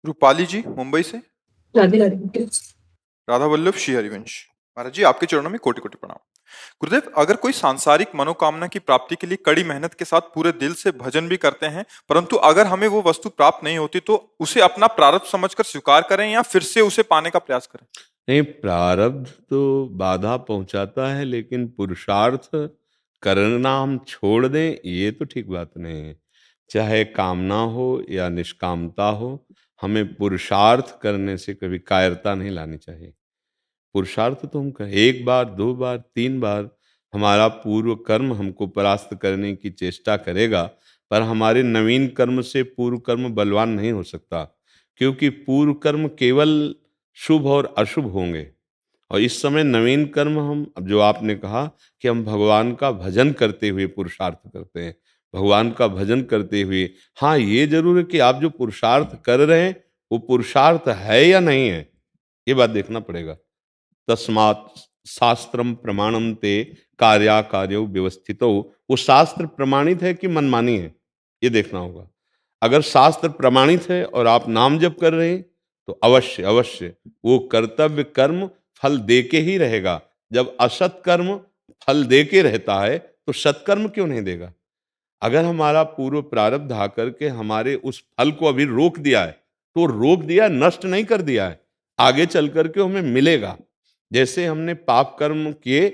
रूपाली जी मुंबई से। राधे राधे बेटे। राधा वल्लभ श्री हरिवंश। महाराज जी आपके चरणों में कोटि कोटि प्रणाम। गुरुदेव, अगर कोई सांसारिक मनोकामना की प्राप्ति के लिए कड़ी मेहनत के साथ पूरे दिल से भजन भी करते हैं, परंतु अगर हमें वो वस्तु प्राप्त नहीं होती तो उसे अपना प्रारब्ध समझकर स्वीकार करें या फिर से उसे पाने का प्रयास करें? नहीं, प्रारब्ध तो बाधा पहुंचाता है, लेकिन पुरुषार्थ करना हम छोड़ दें ये तो ठीक बात नहीं है। चाहे कामना हो या निष्कामता हो, हमें पुरुषार्थ करने से कभी कायरता नहीं लानी चाहिए। पुरुषार्थ तो हम करें, एक बार, दो बार, तीन बार हमारा पूर्व कर्म हमको परास्त करने की चेष्टा करेगा, पर हमारे नवीन कर्म से पूर्व कर्म बलवान नहीं हो सकता, क्योंकि पूर्व कर्म केवल शुभ और अशुभ होंगे। और इस समय नवीन कर्म हम, अब जो आपने कहा कि हम भगवान का भजन करते हुए पुरुषार्थ करते हैं, भगवान का भजन करते हुए, हाँ ये जरूर है कि आप जो पुरुषार्थ कर रहे हैं वो पुरुषार्थ है या नहीं है, ये बात देखना पड़ेगा। तस्मात् शास्त्रम प्रमाणम ते कार्याकार्यो व्यवस्थितो, वो शास्त्र प्रमाणित है कि मनमानी है, ये देखना होगा। अगर शास्त्र प्रमाणित है और आप नाम जप कर रहे हैं तो अवश्य अवश्य वो कर्तव्य कर्म फल दे के ही रहेगा। जब असत कर्म फल दे के रहता है तो सत्कर्म क्यों नहीं देगा? अगर हमारा पूर्व प्रारब्ध आकर के हमारे उस फल को अभी रोक दिया है, तो रोक दिया है, नष्ट नहीं कर दिया है, आगे चल करके हमें मिलेगा। जैसे हमने पाप कर्म किए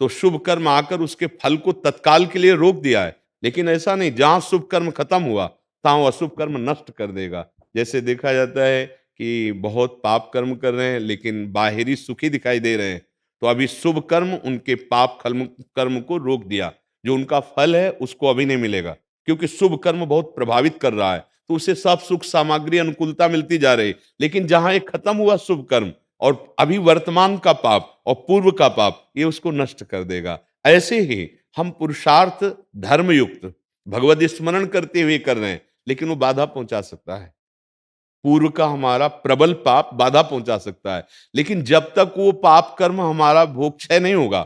तो शुभ कर्म आकर उसके फल को तत्काल के लिए रोक दिया है, लेकिन ऐसा नहीं, जहां शुभ कर्म खत्म हुआ तहां अशुभ कर्म नष्ट कर देगा। जैसे देखा जाता है कि बहुत पाप कर्म कर रहे हैं लेकिन बाहरी सुखी दिखाई दे रहे हैं, तो अभी शुभ कर्म उनके पाप कर्म कर्म को रोक दिया, जो उनका फल है उसको अभी नहीं मिलेगा, क्योंकि शुभ कर्म बहुत प्रभावित कर रहा है, तो उसे सब सुख सामग्री अनुकूलता मिलती जा रही। लेकिन जहां एक खत्म हुआ शुभ कर्म और अभी वर्तमान का पाप और पूर्व का पाप, ये उसको नष्ट कर देगा। ऐसे ही हम पुरुषार्थ धर्मयुक्त भगवत स्मरण करते हुए कर रहे हैं, लेकिन वो बाधा पहुंचा सकता है। पूर्व का हमारा प्रबल पाप बाधा पहुंचा सकता है, लेकिन जब तक वो पाप कर्म हमारा भोग क्षय नहीं होगा,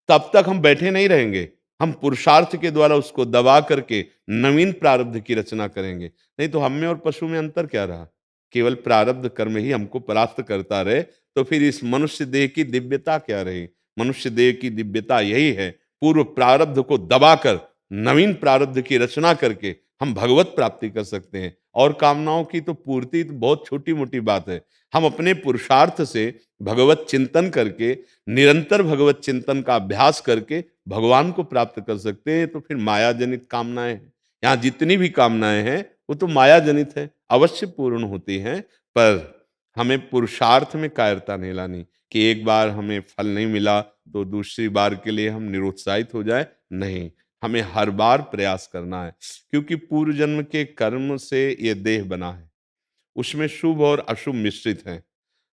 तब तक हम बैठे नहीं रहेंगे। हम पुरुषार्थ के द्वारा उसको दबा करके नवीन प्रारब्ध की रचना करेंगे। नहीं तो हम में और पशु में अंतर क्या रहा? केवल प्रारब्ध कर्म ही हमको परास्त करता रहे, तो फिर इस मनुष्य देह की दिव्यता क्या रही? मनुष्य देह की दिव्यता यही है, पूर्व प्रारब्ध को दबाकर नवीन प्रारब्ध की रचना करके हम भगवत प्राप्ति कर सकते हैं। और कामनाओं की तो पूर्ति तो बहुत छोटी मोटी बात है। हम अपने पुरुषार्थ से भगवत चिंतन करके, निरंतर भगवत चिंतन का अभ्यास करके भगवान को प्राप्त कर सकते हैं। तो फिर माया जनित कामनाएं हैं, यहाँ जितनी भी कामनाएं हैं वो तो माया जनित है, अवश्य पूर्ण होती हैं, पर हमें पुरुषार्थ में कायरता नहीं लानी कि एक बार हमें फल नहीं मिला तो दूसरी बार के लिए हम निरुत्साहित हो जाए। नहीं, हमें हर बार प्रयास करना है, क्योंकि पूर्व जन्म के कर्म से ये देह बना है, उसमें शुभ और अशुभ मिश्रित हैं।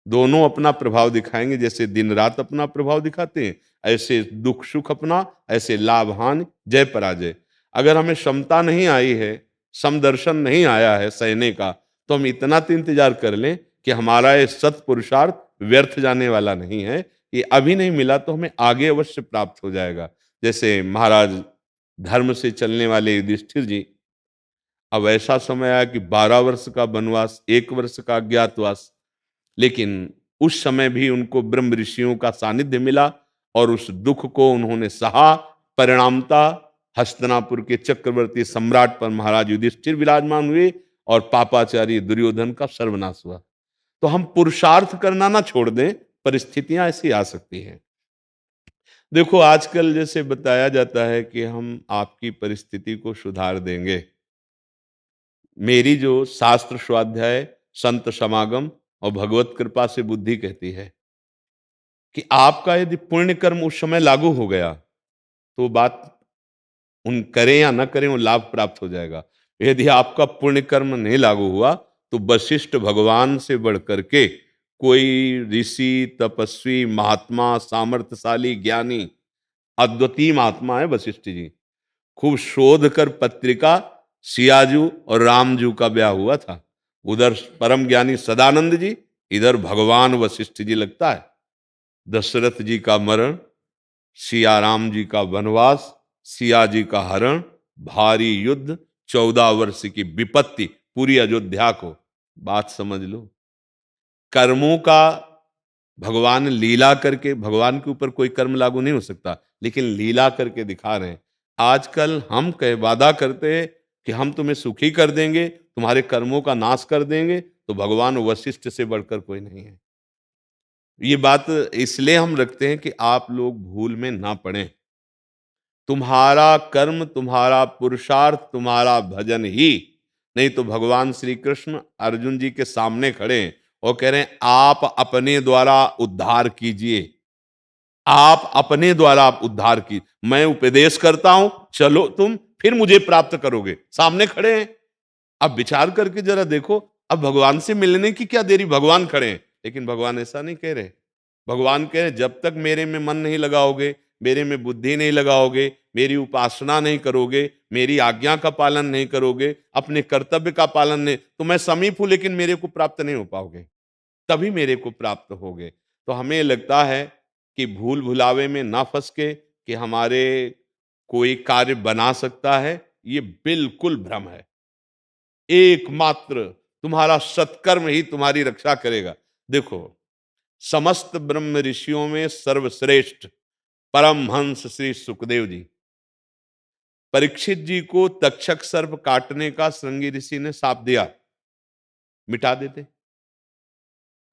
दोनों अपना प्रभाव दिखाएंगे, जैसे दिन रात अपना प्रभाव दिखाते हैं, ऐसे दुख सुख अपना, ऐसे लाभ हानि, जय पराजय। अगर हमें क्षमता नहीं आई है, समदर्शन नहीं आया है सहने का, तो हम इतना तो इंतजार कर लें कि हमारा ये सत्पुरुषार्थ व्यर्थ जाने वाला नहीं है। ये अभी नहीं मिला तो हमें आगे अवश्य प्राप्त हो जाएगा। जैसे महाराज धर्म से चलने वाले युधिष्ठिर जी, अब ऐसा समय आया कि 12 वर्ष का वनवास, 1 वर्ष का अज्ञातवास, लेकिन उस समय भी उनको ब्रह्म ऋषियों का सानिध्य मिला और उस दुख को उन्होंने सहा। परिणामता हस्तिनापुर के चक्रवर्ती सम्राट पर महाराज युधिष्ठिर विराजमान हुए और पापाचारी दुर्योधन का सर्वनाश हुआ। तो हम पुरुषार्थ करना ना छोड़ दें, परिस्थितियां ऐसी आ सकती हैं। देखो, आजकल जैसे बताया जाता है कि हम आपकी परिस्थिति को सुधार देंगे। मेरी जो शास्त्र स्वाध्याय, संत समागम और भगवत कृपा से बुद्धि कहती है कि आपका यदि पुण्य कर्म उस समय लागू हो गया तो बात उन करें या न करें वो लाभ प्राप्त हो जाएगा। यदि आपका पुण्य कर्म नहीं लागू हुआ तो वशिष्ठ भगवान से बढ़ करके कोई ऋषि, तपस्वी, महात्मा, सामर्थ्यशाली, ज्ञानी, अद्वितीय महात्मा है वशिष्ठ जी। खूब शोध कर पत्रिका, सियाजू और रामजू का ब्याह हुआ था। उधर परम ज्ञानी सदानंद जी, इधर भगवान वशिष्ठ जी लगता है। दशरथ जी का मरण, सिया राम जी का वनवास, सिया जी का हरण, भारी युद्ध, 14 वर्ष की विपत्ति पूरी अयोध्या को। बात समझ लो। कर्मों का भगवान लीला करके, भगवान के ऊपर कोई कर्म लागू नहीं हो सकता, लेकिन लीला करके दिखा रहे हैं। आजकल हम कह वादा करते हैं कि हम तुम्हें सुखी कर देंगे, तुम्हारे कर्मों का नाश कर देंगे, तो भगवान वशिष्ठ से बढ़कर कोई नहीं है। ये बात इसलिए हम रखते हैं कि आप लोग भूल में ना पड़ें। तुम्हारा कर्म, तुम्हारा पुरुषार्थ, तुम्हारा भजन ही, नहीं तो भगवान श्री कृष्ण अर्जुन जी के सामने खड़े हैं और कह रहे हैं आप अपने द्वारा उद्धार कीजिए, आप अपने द्वारा आप उद्धार की, मैं उपदेश करता हूं, चलो तुम फिर मुझे प्राप्त करोगे। सामने खड़े हैं। अब विचार करके जरा देखो, अब भगवान से मिलने की क्या देरी, भगवान खड़े हैं। लेकिन भगवान ऐसा नहीं कह रहे। भगवान कह रहे जब तक मेरे में मन नहीं लगाओगे, मेरे में बुद्धि नहीं लगाओगे, मेरी उपासना नहीं करोगे, मेरी आज्ञा का पालन नहीं करोगे, अपने कर्तव्य का पालन नहीं, तो मैं समीप हूं लेकिन मेरे को प्राप्त नहीं हो पाओगे, तभी मेरे को प्राप्त होगे। तो हमें लगता है कि भूल भुलावे में ना फंस के कि हमारे कोई कार्य बना सकता है, ये बिल्कुल भ्रम है। एकमात्र तुम्हारा सत्कर्म ही तुम्हारी रक्षा करेगा। देखो, समस्त ब्रह्म ऋषियों में सर्वश्रेष्ठ परमहंस श्री सुखदेव जी, परीक्षित जी को तक्षक सर्प काटने का श्रृंगी ऋषि ने शाप दिया, मिटा देते।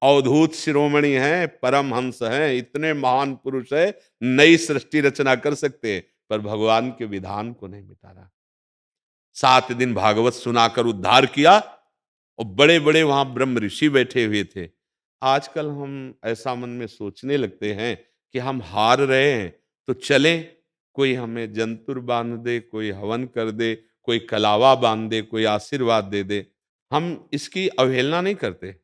अवधूत शिरोमणि हैं, परमहंस हैं, इतने महान पुरुष है, नई सृष्टि रचना कर सकते हैं, पर भगवान के विधान को नहीं मिटा रहा। 7 दिन भागवत सुनाकर उद्धार किया, और बड़े बड़े वहां ब्रह्म ऋषि बैठे हुए थे। आजकल हम ऐसा मन में सोचने लगते हैं कि हम हार रहे हैं, तो चले, कोई हमें जंतुर बांध दे, कोई हवन कर दे, कोई कलावा बांध दे, कोई आशीर्वाद दे दे, हम इसकी अवहेलना नहीं करते,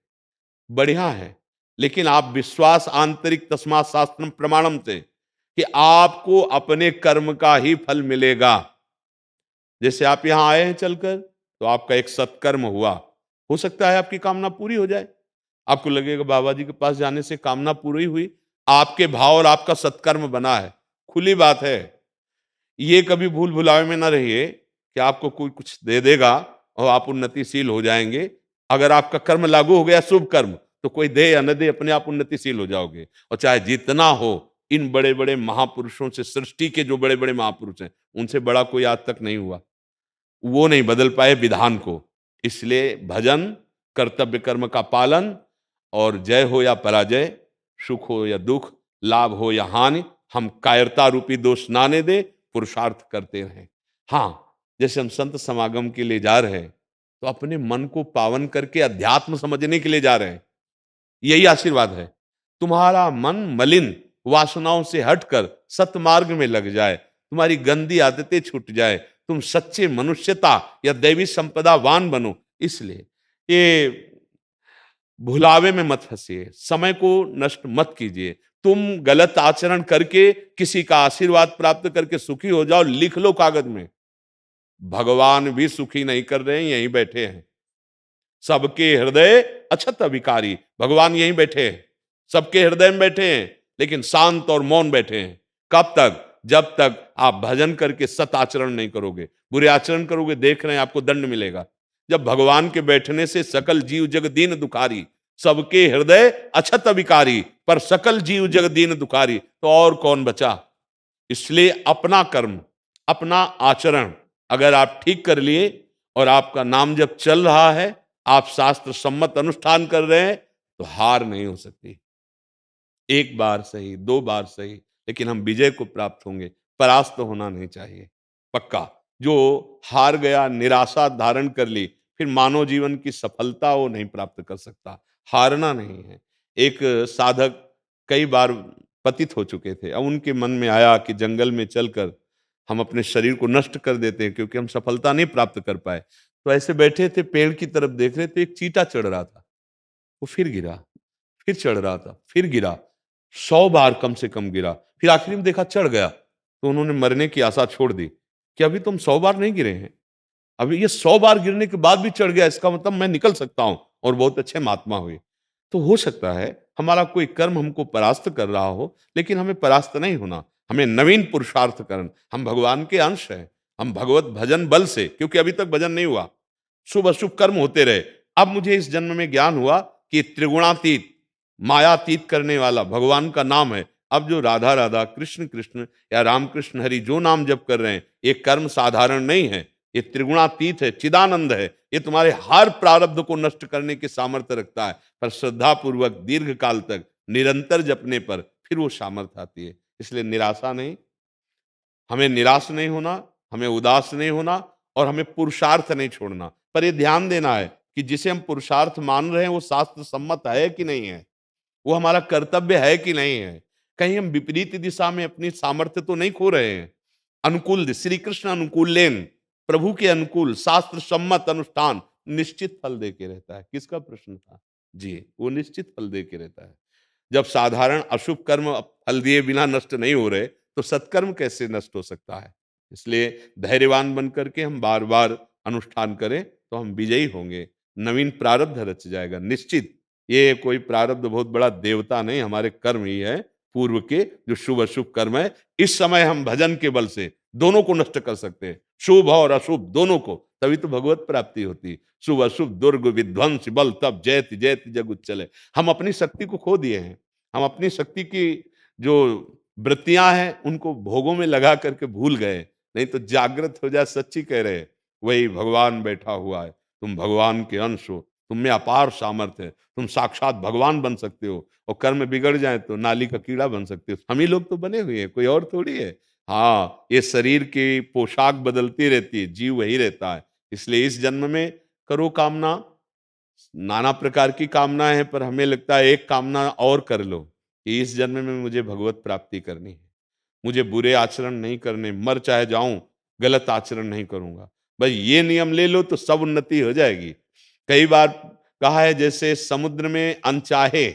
बढ़िया है। लेकिन आप विश्वास आंतरिक तस्मात् शास्त्रम प्रमाणम से, कि आपको अपने कर्म का ही फल मिलेगा। जैसे आप यहां आए हैं चलकर, तो आपका एक सत्कर्म हुआ, हो सकता है आपकी कामना पूरी हो जाए। आपको लगेगा बाबा जी के पास जाने से कामना पूरी हुई, आपके भाव और आपका सत्कर्म बना है, खुली बात है। ये कभी भूल भुलावे में ना रहिए कि आपको कोई कुछ दे देगा और आप उन्नतिशील हो जाएंगे। अगर आपका कर्म लागू हो गया, शुभ कर्म, तो कोई दे या न दे, अपने आप उन्नतिशील हो जाओगे। और चाहे जितना हो, इन बड़े बड़े महापुरुषों से, सृष्टि के जो बड़े बड़े महापुरुष हैं, उनसे बड़ा कोई आज तक नहीं हुआ। वो नहीं बदल पाए विधान को। इसलिए भजन, कर्तव्य कर्म का पालन, और जय हो या पराजय, सुख हो या दुख, लाभ हो या हानि, हम कायरता रूपी दोष ना आने दे, पुरुषार्थ करते रहें। हाँ, जैसे हम संत समागम के लिए जा रहे हैं, तो अपने मन को पावन करके अध्यात्म समझने के लिए जा रहे हैं, यही आशीर्वाद है। तुम्हारा मन मलिन वासनाओं से हटकर सतमार्ग में लग जाए, तुम्हारी गंदी आदतें छूट जाए, तुम सच्चे मनुष्यता या दैवी संपदावान बनो। इसलिए ये भुलावे में मत फंसिए, समय को नष्ट मत कीजिए। तुम गलत आचरण करके किसी का आशीर्वाद प्राप्त करके सुखी हो जाओ, लिख लो कागज में। भगवान भी सुखी नहीं कर रहे हैं, यहीं बैठे हैं। सबके हृदय अछत अभिकारी, भगवान यहीं बैठे हैं, सबके हृदय में बैठे हैं, लेकिन शांत और मौन बैठे हैं। कब तक? जब तक आप भजन करके सत आचरण नहीं करोगे। बुरे आचरण करोगे, देख रहे हैं, आपको दंड मिलेगा। जब भगवान के बैठने से सकल जीव जग दीन दुखारी, सबके हृदय अछत अभिकारी, पर सकल जीव जग दीन दुखारी, तो और कौन बचा? इसलिए अपना कर्म, अपना आचरण अगर आप ठीक कर लिए और आपका नाम जब चल रहा है, आप शास्त्र सम्मत अनुष्ठान कर रहे हैं, तो हार नहीं हो सकती। एक बार सही, 2 बार सही, लेकिन हम विजय को प्राप्त होंगे, परास्त होना नहीं चाहिए। पक्का। जो हार गया, निराशा धारण कर ली, फिर मानव जीवन की सफलता वो नहीं प्राप्त कर सकता। हारना नहीं है। एक साधक कई बार पतित हो चुके थे। अब उनके मन में आया कि जंगल में चलकर हम अपने शरीर को नष्ट कर देते हैं, क्योंकि हम सफलता नहीं प्राप्त कर पाए। तो ऐसे बैठे थे, पेड़ की तरफ देख रहे थे, एक चींटा चढ़ रहा था। वो फिर गिरा, फिर चढ़ रहा था, फिर गिरा, 100 बार कम से कम गिरा, फिर आखिरी में देखा चढ़ गया, तो उन्होंने मरने की आशा छोड़ दी कि अभी तुम 100 बार नहीं गिरे हैं, अभी ये 100 बार गिरने के बाद भी चढ़ गया, इसका मतलब मैं निकल सकता हूं और बहुत अच्छे महात्मा हुए। तो हो सकता है हमारा कोई कर्म हमको परास्त कर रहा हो, लेकिन हमें परास्त नहीं होना, हमें नवीन पुरुषार्थ करना। हम भगवान के अंश हैं, हम भगवत भजन बल से, क्योंकि अभी तक भजन नहीं हुआ, शुभ अशुभ कर्म होते रहे, अब मुझे इस जन्म में ज्ञान हुआ कि त्रिगुणातीत, मायातीत करने वाला भगवान का नाम है। अब जो राधा राधा, कृष्ण कृष्ण या राम कृष्ण हरि जो नाम जप कर रहे हैं, ये कर्म साधारण नहीं है, ये त्रिगुणातीत है, चिदानंद है। ये तुम्हारे हर प्रारब्ध को नष्ट करने की सामर्थ्य रखता है, पर श्रद्धा पूर्वक दीर्घ काल तक निरंतर जपने पर फिर वो सामर्थ्य आती है। इसलिए निराशा नहीं, हमें निराश नहीं होना, हमें उदास नहीं होना, और हमें पुरुषार्थ नहीं छोड़ना। पर ये ध्यान देना है कि जिसे हम पुरुषार्थ मान रहे हैं वो शास्त्र सम्मत है कि नहीं है, वो हमारा कर्तव्य है कि नहीं है। कहीं हम विपरीत दिशा में अपनी सामर्थ्य तो नहीं खो रहे हैं। अनुकूल श्री कृष्ण अनुकूलेन, प्रभु के अनुकूल शास्त्र सम्मत अनुष्ठान निश्चित फल दे के रहता है। किसका प्रश्न था जी? वो निश्चित फल दे के रहता है। जब साधारण अशुभ कर्म फल दिए बिना नष्ट नहीं हो रहे, तो सत्कर्म कैसे नष्ट हो सकता है? इसलिए धैर्यवान बन करके हम बार बार अनुष्ठान करें तो हम विजयी होंगे। नवीन प्रारब्ध रच जाएगा निश्चित। ये कोई प्रारब्ध बहुत बड़ा देवता नहीं, हमारे कर्म ही है पूर्व के, जो शुभ अशुभ कर्म है। इस समय हम भजन के बल से दोनों को नष्ट कर सकते हैं, शुभ और अशुभ दोनों को, तभी तो भगवत प्राप्ति होती। शुभ अशुभ दुर्ग विध्वंस बल तब जयति जयति जग उच्चले। हम अपनी शक्ति को खो दिए हैं, हम अपनी शक्ति की जो वृत्तियां हैं उनको भोगों में लगा करके भूल गए। नहीं तो जागृत हो जाए, सच्ची कह रहे, वही भगवान बैठा हुआ है, तुम भगवान के अंश हो, तुम में अपार सामर्थ्य है, तुम साक्षात भगवान बन सकते हो। और कर्म बिगड़ जाए तो नाली का कीड़ा बन सकते हो। हम ही लोग तो बने हुए हैं, कोई और थोड़ी है। हाँ, ये शरीर की पोशाक बदलती रहती है, जीव वही रहता है। इसलिए इस जन्म में करो कामना, नाना प्रकार की कामना है, पर हमें लगता है एक कामना और कर लो कि इस जन्म में मुझे भगवत प्राप्ति करनी है, मुझे बुरे आचरण नहीं करने, मर चाहे जाऊं गलत आचरण नहीं करूंगा। भाई ये नियम ले लो तो सब उन्नति हो जाएगी। कई बार कहा है जैसे समुद्र में अनचाहे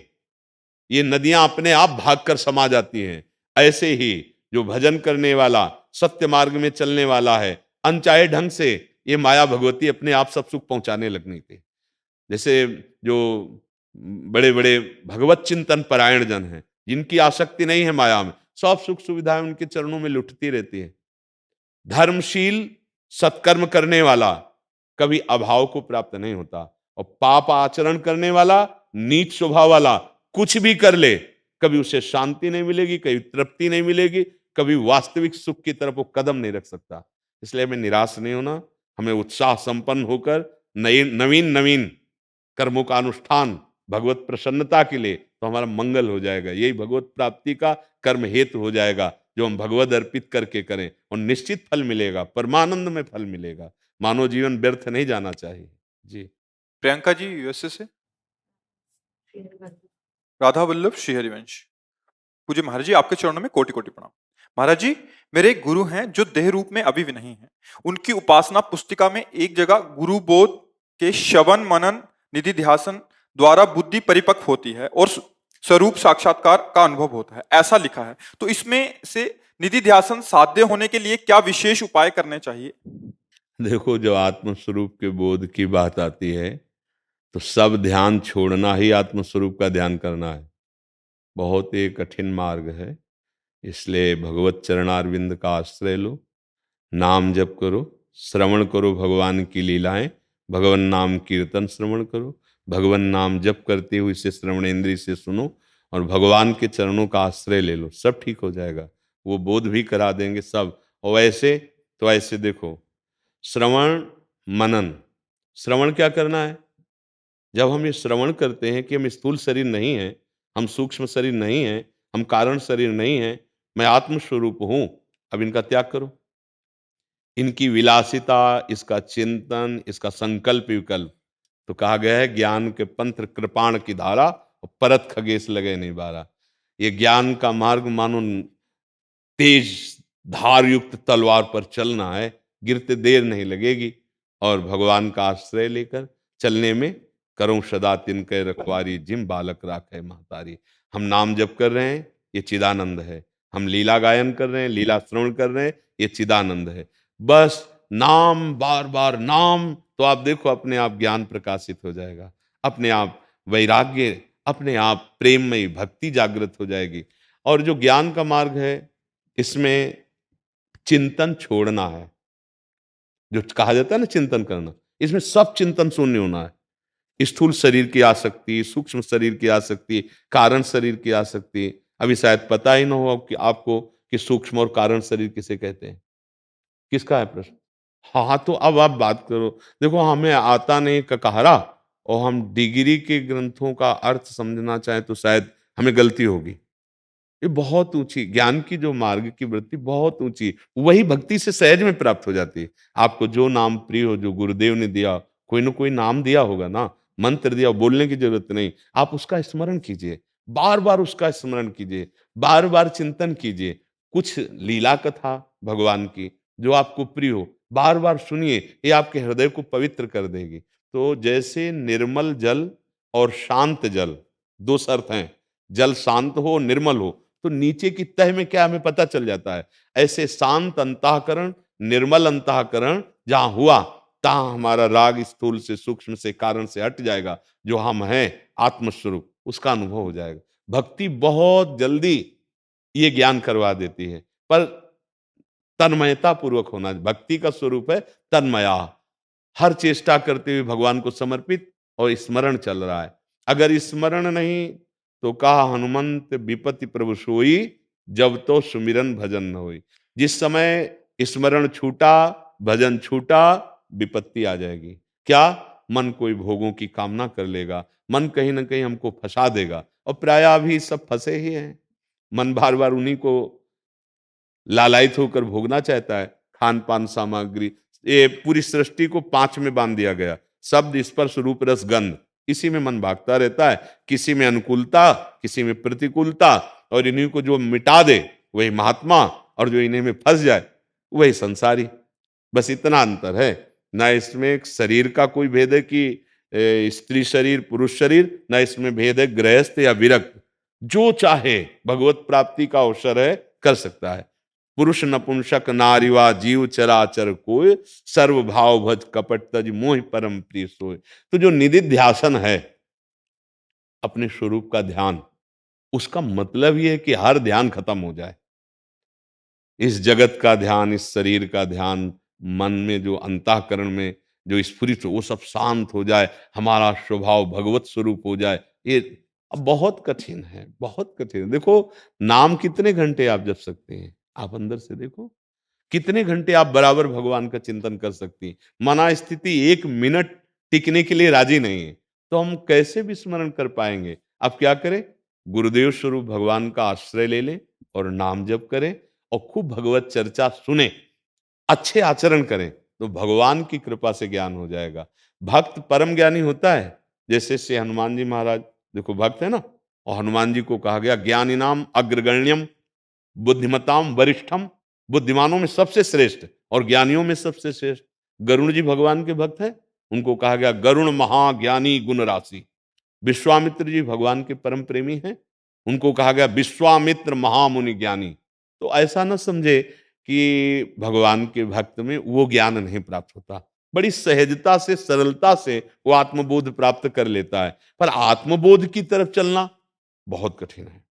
ये नदियां अपने आप भागकर समा जाती हैं, ऐसे ही जो भजन करने वाला, सत्य मार्ग में चलने वाला है, अनचाहे ढंग से ये माया भगवती अपने आप सब सुख पहुंचाने लगनी थी। जैसे जो बड़े बड़े भगवत चिंतन परायण जन हैं, जिनकी आसक्ति नहीं है माया में, सब सुख सुविधाएं उनके चरणों में लुटती रहती है। धर्मशील सत्कर्म करने वाला कभी अभाव को प्राप्त नहीं होता, और पाप आचरण करने वाला, नीच स्वभाव वाला कुछ भी कर ले, कभी उसे शांति नहीं मिलेगी, कभी तृप्ति नहीं मिलेगी, कभी वास्तविक सुख की तरफ वो कदम नहीं रख सकता। इसलिए हमें निराश नहीं होना, हमें उत्साह संपन्न होकर नए नवीन नवीन कर्मों का अनुष्ठान भगवत प्रसन्नता के लिए, तो हमारा मंगल हो जाएगा। यही भगवत प्राप्ति का कर्म हेतु हो जाएगा, जो हम भगवत अर्पित करके करें, और निश्चित फल मिलेगा, परमानंद में फल मिलेगा। मानव जीवन व्यर्थ नहीं जाना चाहिए जी। प्रियंका जी यूएसए से। राधा वल्लभ श्री हरिवंश। पूज्य महाराज जी, आपके चरणों में कोटि कोटि प्रणाम। महाराज जी, मेरे एक गुरु हैं जो देह रूप में अभी भी नहीं है। उनकी उपासना पुस्तिका में एक जगह गुरु बोध के श्रवण मनन निधि ध्यासन द्वारा बुद्धि परिपक्व होती है और स्वरूप साक्षात्कार का अनुभव होता है, ऐसा लिखा है। तो इसमें से निधि ध्यासन साध्य होने के लिए क्या विशेष उपाय करने चाहिए? देखो, जब आत्मस्वरूप के बोध की बात आती है तो सब ध्यान छोड़ना ही आत्मस्वरूप का ध्यान करना है। बहुत ही कठिन मार्ग है। इसलिए भगवत चरणारविंद का आश्रय लो, नाम जप करो, श्रवण करो भगवान की लीलाएं, भगवान नाम कीर्तन श्रवण करो, भगवान नाम जप करते हुए इसे श्रवणेंद्रिय से सुनो, और भगवान के चरणों का आश्रय ले लो, सब ठीक हो जाएगा। वो बोध भी करा देंगे सब। और ऐसे तो ऐसे देखो, श्रवण मनन, श्रवण क्या करना है? जब हम ये श्रवण करते हैं कि हम स्थूल शरीर नहीं हैं, हम सूक्ष्म शरीर नहीं हैं, हम कारण शरीर नहीं हैं, मैं आत्मस्वरूप हूं, अब इनका त्याग करो। इनकी विलासिता, इसका चिंतन, इसका संकल्प विकल्प, तो कहा गया है ज्ञान के पंथ कृपाण की धारा, और परत खगेश लगे नहीं बारा। ये ज्ञान का मार्ग मानो तेज धार युक्त तलवार पर चलना है, गिरते देर नहीं लगेगी। और भगवान का आश्रय लेकर चलने में करूं सदा तिनके रखवारी, जिम बालक राखे महतारी। हम नाम जप कर रहे हैं, ये चिदानंद है। हम लीला गायन कर रहे हैं, लीला श्रवण कर रहे हैं, ये चिदानंद है। बस नाम, बार बार नाम, तो आप देखो अपने आप ज्ञान प्रकाशित हो जाएगा, अपने आप वैराग्य, अपने आप प्रेममयी भक्ति जागृत हो जाएगी। और जो ज्ञान का मार्ग है, इसमें चिंतन छोड़ना है। जो कहा जाता है ना चिंतन करना, इसमें सब चिंतन शून्य होना है। स्थूल शरीर की आसक्ति, सूक्ष्म शरीर की आसक्ति, कारण शरीर की आसक्ति। अभी शायद पता ही ना हो कि आपको कि सूक्ष्म और कारण शरीर किसे कहते हैं। किसका है प्रश्न? हाँ, तो अब आप बात करो। देखो हमें आता नहीं ककहरा और हम डिग्री के ग्रंथों का अर्थ समझना चाहें तो शायद हमें गलती होगी। ये बहुत ऊँची ज्ञान की जो मार्ग की वृत्ति बहुत ऊँची, वही भक्ति से सहज में प्राप्त हो जाती है। आपको जो नाम प्रिय हो, जो गुरुदेव ने दिया, कोई न कोई नाम दिया होगा ना, मंत्र दिया, बोलने की ज़रूरत नहीं। आप उसका स्मरण कीजिए, बार-बार उसका स्मरण कीजिए, बार-बार चिंतन कीजिए। कुछ लीला कथा भगवान की जो आपको प्रिय हो, बार-बार सुनिए, ये आपके हृदय को पवित्र कर देगी। तो जैसे निर्मल जल और शांत जल, 2 शर्त हैं। जल शांत हो, निर्मल हो, तो नीचे की तह में क्या हमें पता चल जाता है। ऐसे शांत अंतःकरण, निर्मल अंतःकरण जहाँ हुआ, तहाँ हमारा राग स्थूल से, सूक्ष्म से, कारण से हट जाएगा। जो हम हैं आत्मस्वरूप, उसका अनुभव हो जाएगा। भक्ति बहुत जल्दी ये ज्ञान करवा देती है, पर तन्मयता पूर्वक होना। भक्ति का स्वरूप है तन्मया, हर चेष्टा करते हुए भगवान को समर्पित और स्मरण चल रहा है। अगर स्मरण नहीं तो कहा हनुमंत विपति प्रभु सोई, जब तो सुमिरन भजन न होई। जिस समय स्मरण छूटा, भजन छूटा, विपत्ति आ जाएगी। क्या? मन कोई भोगों की कामना कर लेगा, मन कहीं ना कहीं हमको फंसा देगा, और प्राय अभी सब फंसे ही हैं। मन बार बार उन्हीं को लालायित होकर भोगना चाहता है। खान पान सामग्री, ये पूरी सृष्टि को 5 में बांध दिया गया। शब्द, स्पर्श, रूप, रस, गंध, इसी में मन भागता रहता है। किसी में अनुकूलता, किसी में प्रतिकूलता, और इन्हीं को जो मिटा दे वही महात्मा, और जो इन्हीं में फंस जाए वही संसारी। बस इतना अंतर है। ना इसमें एक शरीर का कोई भेद है कि स्त्री शरीर, पुरुष शरीर, ना इसमें भेद है गृहस्थ या विरक्त। जो चाहे भगवत प्राप्ति का अवसर है, कर सकता है। पुरुष नपुंसक नारीवा जीव चराचर कोय, सर्व भाव भज कपट तज मोहि परम प्रिय सोय। तो जो निधिध्यासन है, अपने स्वरूप का ध्यान, उसका मतलब ये है कि हर ध्यान खत्म हो जाए। इस जगत का ध्यान, इस शरीर का ध्यान, मन में जो अंतःकरण में जो स्फुरित हो, वो सब शांत हो जाए, हमारा स्वभाव भगवत स्वरूप हो जाए। ये अब बहुत कठिन है, बहुत कठिन है। देखो, नाम कितने घंटे आप जप सकते हैं? आप अंदर से देखो, कितने घंटे आप बराबर भगवान का चिंतन कर सकती हैं। मना स्थिति 1 मिनट टिकने के लिए राजी नहीं है, तो हम कैसे विस्मरण कर पाएंगे? अब क्या करें? गुरुदेव स्वरूप भगवान का आश्रय ले लें और नाम जप करें और खूब भगवत चर्चा सुने, अच्छे आचरण करें, तो भगवान की कृपा से ज्ञान हो जाएगा। भक्त परम ज्ञानी होता है। जैसे श्री हनुमान जी महाराज, देखो भक्त है ना, और हनुमान जी को कहा गया ज्ञानिनाम अग्रगण्यम बुद्धिमताम वरिष्ठम, बुद्धिमानों में सबसे श्रेष्ठ और ज्ञानियों में सबसे श्रेष्ठ। गरुण जी भगवान के भक्त हैं, उनको कहा गया गरुण महाज्ञानी गुण राशि। विश्वामित्र जी भगवान के परम प्रेमी हैं, उनको कहा गया विश्वामित्र महामुनि ज्ञानी। तो ऐसा न समझे कि भगवान के भक्त में वो ज्ञान नहीं प्राप्त होता। बड़ी सहजता से, सरलता से वो आत्मबोध प्राप्त कर लेता है, पर आत्मबोध की तरफ चलना बहुत कठिन है।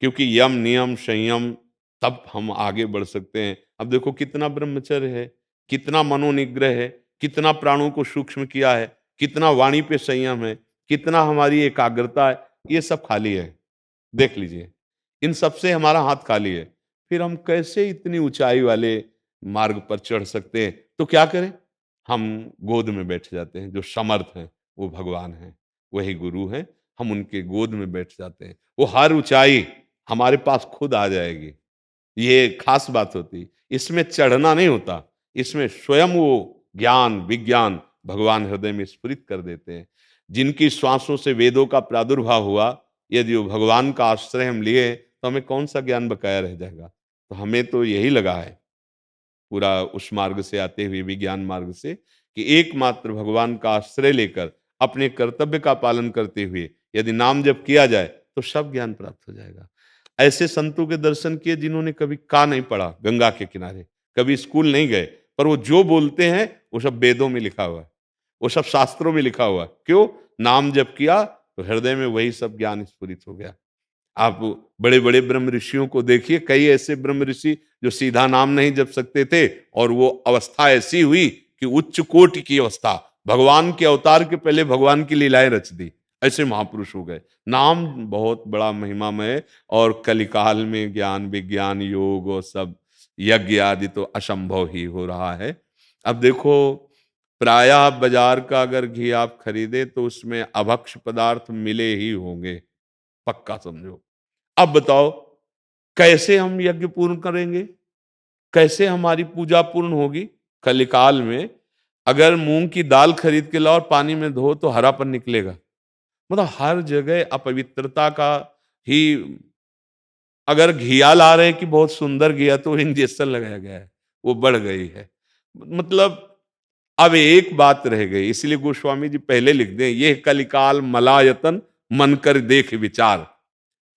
क्योंकि यम नियम संयम, तब हम आगे बढ़ सकते हैं। अब देखो कितना ब्रह्मचर्य है, कितना मनोनिग्रह है, कितना प्राणों को सूक्ष्म किया है, कितना वाणी पे संयम है, कितना हमारी एकाग्रता है, ये सब खाली है। देख लीजिए, इन सब से हमारा हाथ खाली है। फिर हम कैसे इतनी ऊंचाई वाले मार्ग पर चढ़ सकते हैं? तो क्या करें? हम गोद में बैठ जाते हैं। जो समर्थ हैं वो भगवान हैं, वही गुरु हैं। हम उनके गोद में बैठ जाते हैं, वो हर ऊंचाई हमारे पास खुद आ जाएगी। ये खास बात होती है। इसमें चढ़ना नहीं होता, इसमें स्वयं वो ज्ञान विज्ञान भगवान हृदय में स्फुरित कर देते हैं। जिनकी श्वासों से वेदों का प्रादुर्भाव हुआ, यदि वो भगवान का आश्रय हम लिए तो हमें कौन सा ज्ञान बकाया रह जाएगा? तो हमें तो यही लगा है, पूरा उस मार्ग से आते हुए, विज्ञान मार्ग से, कि एकमात्र भगवान का आश्रय लेकर अपने कर्तव्य का पालन करते हुए यदि नाम जप किया जाए तो सब ज्ञान प्राप्त हो जाएगा। ऐसे संतों के दर्शन किए जिन्होंने कभी का नहीं पढ़ा गंगा के किनारे, कभी स्कूल नहीं गए, पर वो जो बोलते हैं वो सब वेदों में लिखा हुआ है, वो सब शास्त्रों में लिखा हुआ है। क्यों? नाम जप किया तो हृदय में वही सब ज्ञान स्फुरित हो गया। आप बड़े बड़े ब्रह्म ऋषियों को देखिए, कई ऐसे ब्रह्म ऋषि जो सीधा नाम नहीं जप सकते थे, और वो अवस्था ऐसी हुई कि उच्च कोटि की अवस्था, भगवान के अवतार के पहले भगवान की लीलाएं रच दी, ऐसे महापुरुष हो गए। नाम बहुत बड़ा महिमामय, और कलिकाल में ज्ञान विज्ञान योग और सब यज्ञ आदि तो असंभव ही हो रहा है। अब देखो, प्रायः बाजार का अगर घी आप खरीदे तो उसमें अभक्ष पदार्थ मिले ही होंगे, पक्का समझो। अब बताओ, कैसे हम यज्ञ पूर्ण करेंगे, कैसे हमारी पूजा पूर्ण होगी? कलिकाल में अगर मूंग की दाल खरीद के लाओ और पानी में धो तो हरापन निकलेगा। मतलब हर जगह अपवित्रता का ही। अगर घिया ला रहे हैं कि बहुत सुंदर घिया, तो इंजेक्शन लगाया गया है, वो बढ़ गई है। मतलब अब एक बात रह गई, इसलिए गोस्वामी जी पहले लिख दें, ये कलिकाल मलायतन मन कर देख विचार,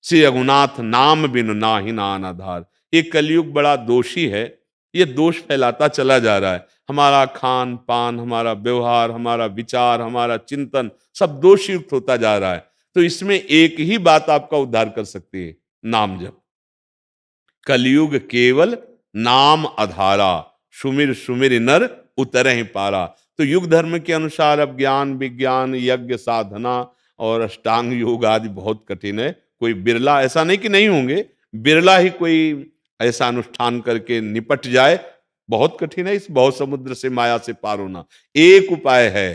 श्री रघुनाथ नाम बिन नाहि नान आधार। ये कलयुग बड़ा दोषी है, ये दोष फैलाता चला जा रहा है। हमारा खान पान, हमारा व्यवहार, हमारा विचार, हमारा चिंतन सब दोषयुक्त होता जा रहा है। तो इसमें एक ही बात आपका उद्धार कर सकती है, नाम जप। कलयुग केवल नाम आधारा, सुमिर सुमिर नर उतरहि पारा। तो युग धर्म के अनुसार अब ज्ञान विज्ञान यज्ञ साधना और अष्टांग योग आदि बहुत कठिन है। कोई बिरला, ऐसा नहीं कि नहीं होंगे, बिरला ही कोई ऐसा अनुष्ठान करके निपट जाए। बहुत कठिन है इस बहुत समुद्र से माया से पार होना। एक उपाय है,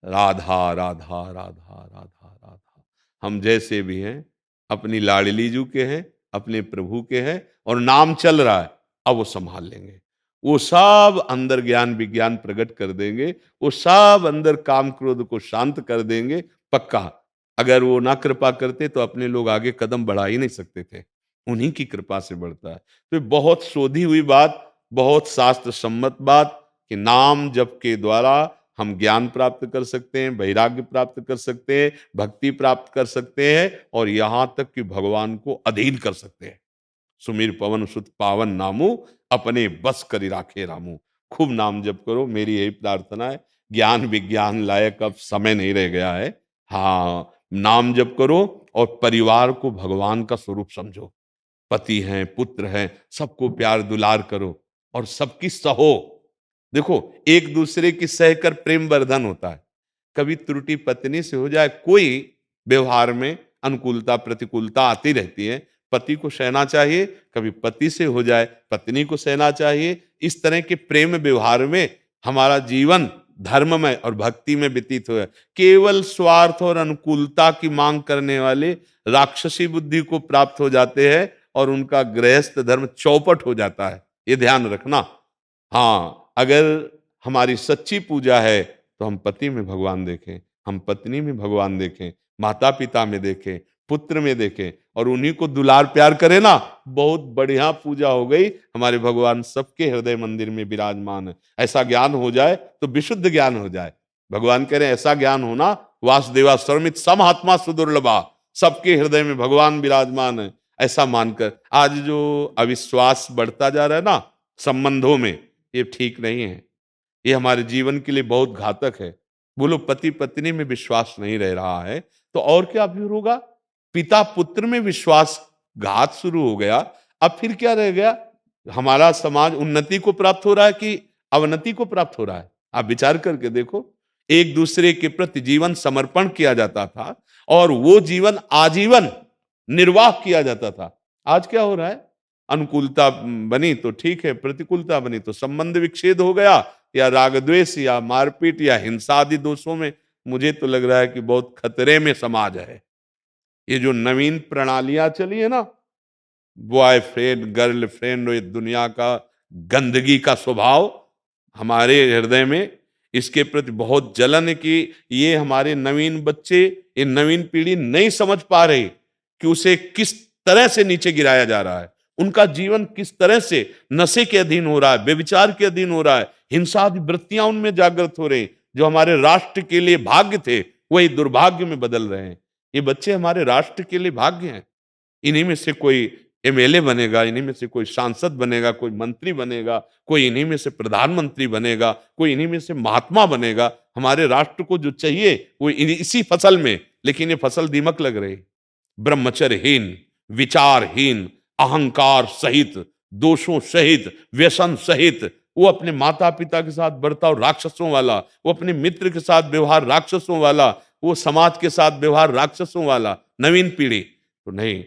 राधा राधा राधा राधा राधा। हम जैसे भी हैं अपनी लाडली जू के हैं, अपने प्रभु के हैं, और नाम चल रहा है, अब वो संभाल लेंगे। वो सब अंदर ज्ञान विज्ञान प्रकट कर देंगे, वो सब अंदर काम क्रोध को शांत कर देंगे, पक्का। अगर वो ना कृपा करते तो अपने लोग आगे कदम बढ़ा ही नहीं सकते थे, उन्हीं की कृपा से बढ़ता है। तो ये बहुत शोधी हुई बात, बहुत शास्त्र सम्मत बात, कि नाम जप के द्वारा हम ज्ञान प्राप्त कर सकते हैं, वैराग्य प्राप्त कर सकते हैं, भक्ति प्राप्त कर सकते हैं, और यहां तक कि भगवान को अधीन कर सकते हैं। सुमीर पवन सुत पावन नामू, अपने बस करी राखे रामू। खूब नाम जप करो, मेरी यही प्रार्थना है। ज्ञान विज्ञान लायक अब समय नहीं रह गया है। हाँ, नाम जप करो और परिवार को भगवान का स्वरूप समझो। पति हैं, पुत्र हैं, सबको प्यार दुलार करो और सबकी सहो। देखो, एक दूसरे की सहकर प्रेम वर्धन होता है। कभी त्रुटि पत्नी से हो जाए, कोई व्यवहार में अनुकूलता प्रतिकूलता आती रहती है, पति को सहना चाहिए। कभी पति से हो जाए, पत्नी को सहना चाहिए। इस तरह के प्रेम व्यवहार में हमारा जीवन धर्ममय और भक्ति में व्यतीत हुआ। केवल स्वार्थ और अनुकूलता की मांग करने वाले राक्षसी बुद्धि को प्राप्त हो जाते हैं, और उनका गृहस्थ धर्म चौपट हो जाता है। ये ध्यान रखना। हाँ, अगर हमारी सच्ची पूजा है तो हम पति में भगवान देखें, हम पत्नी में भगवान देखें, माता पिता में देखें, पुत्र में देखें, और उन्हीं को दुलार प्यार करें ना, बहुत बढ़िया पूजा हो गई। हमारे भगवान सबके हृदय मंदिर में विराजमान है। ऐसा ज्ञान हो जाए तो विशुद्ध ज्ञान हो जाए। भगवान कह रहे हैं ऐसा ज्ञान होना, वासुदेवा सर्वमित सम आत्मा सुदुर्लभा, सबके हृदय में भगवान विराजमान है। ऐसा मानकर आज जो अविश्वास बढ़ता जा रहा है ना संबंधों में, ये ठीक नहीं है। ये हमारे जीवन के लिए बहुत घातक है। बोलो, पति पत्नी में विश्वास नहीं रह रहा है तो और क्या फिर होगा? पिता पुत्र में विश्वास घात शुरू हो गया, अब फिर क्या रह गया? हमारा समाज उन्नति को प्राप्त हो रहा है कि अवनति को प्राप्त हो रहा है? आप विचार करके देखो। एक दूसरे के प्रति जीवन समर्पण किया जाता था और वो जीवन आजीवन निर्वाह किया जाता था। आज क्या हो रहा है? अनुकूलता बनी तो ठीक है, प्रतिकूलता बनी तो संबंध विच्छेद हो गया, या राग द्वेष या मारपीट या हिंसा आदि दोषों में। मुझे तो लग रहा है कि बहुत खतरे में समाज है। ये जो नवीन प्रणालियां चली है ना, बॉयफ्रेंड गर्लफ्रेंड, ये दुनिया का गंदगी का स्वभाव हमारे हृदय में, इसके प्रति बहुत जलन है कि ये हमारे नवीन बच्चे, ये नवीन पीढ़ी नहीं समझ पा रही कि उसे किस तरह से नीचे गिराया जा रहा है। उनका जीवन किस तरह से नशे के अधीन हो रहा है, व्यभिचार के अधीन हो रहा है, हिंसादी वृत्तियां उनमें जागृत हो रही। जो हमारे राष्ट्र के लिए भाग्य थे वही दुर्भाग्य में बदल रहे हैं। ये बच्चे हमारे राष्ट्र के लिए भाग्य हैं। इन्हीं में से कोई एमएलए बनेगा, इन्हीं में से कोई सांसद बनेगा, कोई मंत्री बनेगा, कोई इन्हीं में से प्रधानमंत्री बनेगा, कोई इन्हीं में से महात्मा बनेगा। हमारे राष्ट्र को जो चाहिए वो इसी फसल में, लेकिन ये फसल दीमक लग रही। ब्रह्मचर्यहीन, विचारहीन, अहंकार सहित, दोषों सहित, व्यसन सहित वो अपने माता पिता के साथ बर्ताव राक्षसों वाला, वो अपने मित्र के साथ व्यवहार राक्षसों वाला, वो समाज के साथ व्यवहार राक्षसों वाला, नवीन पीढ़ी तो नहीं।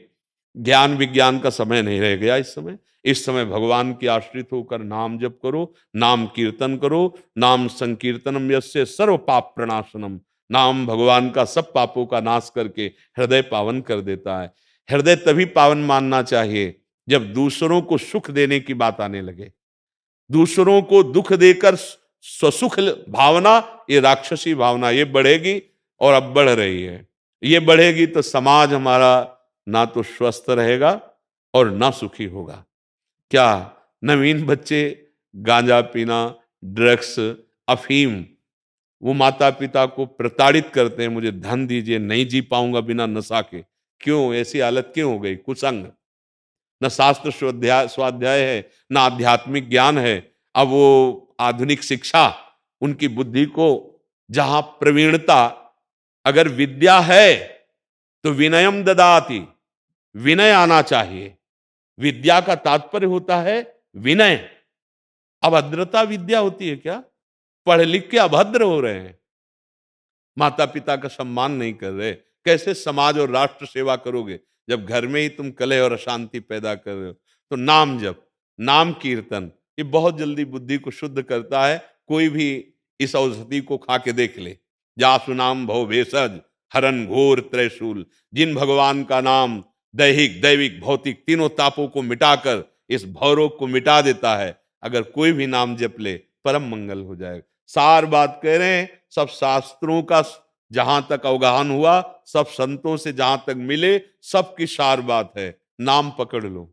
ज्ञान विज्ञान का समय नहीं रह गया इस समय। इस समय भगवान की आश्रित होकर नाम जप करो, नाम कीर्तन करो। नाम संकीर्तनम यस्य सर्व पाप प्रणाशनम। नाम भगवान का सब पापों का नाश करके हृदय पावन कर देता है। हृदय तभी पावन मानना चाहिए जब दूसरों को सुख देने की बात आने लगे। दूसरों को दुख देकर स्वसुख भावना, ये राक्षसी भावना, ये बढ़ेगी और अब बढ़ रही है। ये बढ़ेगी तो समाज हमारा ना तो स्वस्थ रहेगा और ना सुखी होगा। क्या नवीन बच्चे गांजा पीना, ड्रग्स, अफीम, वो माता पिता को प्रताड़ित करते हैं, मुझे धन दीजिए, नहीं जी पाऊंगा बिना नशा के। क्यों ऐसी हालत क्यों हो गई? कुसंग। न शास्त्र स्वाध्याय स्वाध्याय है, न आध्यात्मिक ज्ञान है। अब वो आधुनिक शिक्षा उनकी बुद्धि को, जहां प्रवीणता, अगर विद्या है तो विनयम ददाति, विनय आना चाहिए। विद्या का तात्पर्य होता है विनय। अभद्रता विद्या होती है क्या? पढ़ लिख के अभद्र हो रहे हैं, माता पिता का सम्मान नहीं कर रहे, कैसे समाज और राष्ट्र सेवा करोगे जब घर में ही तुम कलह और अशांति पैदा कर रहे हो? तो नाम जप, नाम कीर्तन, ये बहुत जल्दी बुद्धि को शुद्ध करता है। कोई भी इस औषधि को खा के देख ले। जासु नाम भव भेषज हरन घोर त्रैशूल। जिन भगवान का नाम दैहिक दैविक भौतिक तीनों तापों को मिटाकर इस भवरोग को मिटा देता है, अगर कोई भी नाम जप ले परम मंगल हो जाएगा। सार बात कह रहे हैं, सब शास्त्रों का जहां तक अवगाहन हुआ, सब संतों से जहां तक मिले, सबकी सार बात है, नाम पकड़ लो।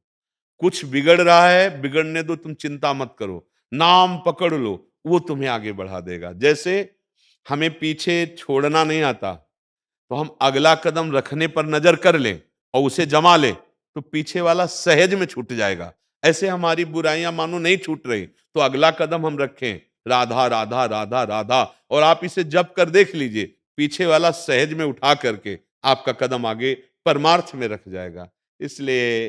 कुछ बिगड़ रहा है, बिगड़ने दो, तुम चिंता मत करो, नाम पकड़ लो, वो तुम्हें आगे बढ़ा देगा। जैसे हमें पीछे छोड़ना नहीं आता, तो हम अगला कदम रखने पर नजर कर लें और उसे जमा लें, तो पीछे वाला सहज में छूट जाएगा। ऐसे हमारी बुराइयां मानो नहीं छूट रही, तो अगला कदम हम रखें, राधा राधा राधा राधा, और आप इसे जप कर देख लीजिए, पीछे वाला सहज में उठा करके आपका कदम आगे परमार्थ में रख जाएगा। इसलिए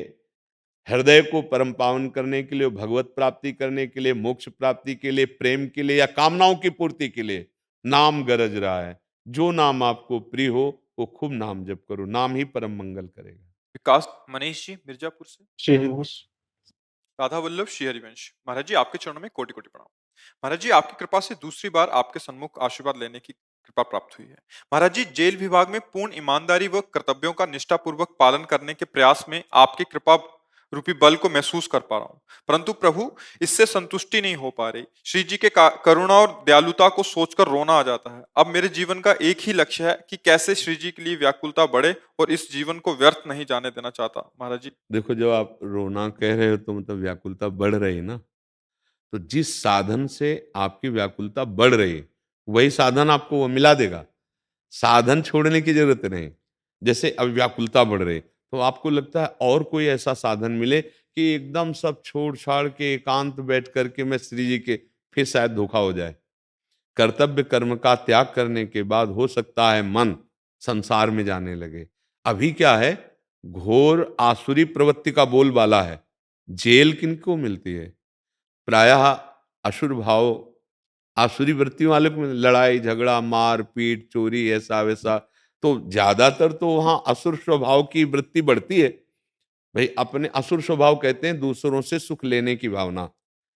हृदय को परम पावन करने के लिए, भगवत प्राप्ति करने के लिए, मोक्ष प्राप्ति के लिए, प्रेम के लिए या कामनाओं की पूर्ति के लिए नाम गरज रहा है। जो नाम आपको प्रिय हो वो खूब नाम जप करो, नाम ही परम मंगल करेगा। विकास मनीष जी मिर्जापुर से। श्री हरिवंश। राधा वल्लभ श्री हरिवंश। महाराज जी आपके चरणों में कोटि कोटि प्रणाम। महाराज जी आपकी कृपा से दूसरी बार आपके सन्मुख आशीर्वाद लेने की कृपा प्राप्त हुई है। महाराज जी जेल विभाग में पूर्ण ईमानदारी व कर्तव्यों का निष्ठापूर्वक पालन करने के प्रयास में आपकी कृपा रूपी बल को महसूस कर पा रहा हूं, परंतु प्रभु इससे संतुष्टि नहीं हो पा रही। श्री जी के करुणा और दयालुता को सोचकर रोना आ जाता है। अब मेरे जीवन का एक ही लक्ष्य है कि कैसे श्री जी के लिए व्याकुलता बढ़े और इस जीवन को व्यर्थ नहीं जाने देना चाहता। महाराज जी देखो, जब आप रोना कह रहे हो तो मतलब व्याकुलता बढ़ रही है ना। तो जिस साधन से आपकी व्याकुलता बढ़ रही है, वही साधन आपको वो मिला देगा। साधन छोड़ने की जरूरत नहीं। जैसे अब व्याकुलता बढ़ रही, तो आपको लगता है और कोई ऐसा साधन मिले कि एकदम सब छोड़ छाड़ के एकांत बैठ करके मैं श्री जी के, फिर शायद धोखा हो जाए। कर्तव्य कर्म का त्याग करने के बाद हो सकता है मन संसार में जाने लगे। अभी क्या है, घोर आसुरी प्रवृत्ति का बोलबाला है। जेल किनको मिलती है? प्रायः असुर भाव, आसुरी वृत्तियों वाले को, लड़ाई झगड़ा मार पीट चोरी ऐसा वैसा, तो ज्यादातर तो वहां असुर स्वभाव की वृत्ति बढ़ती है। भाई अपने असुर स्वभाव कहते हैं दूसरों से सुख लेने की भावना,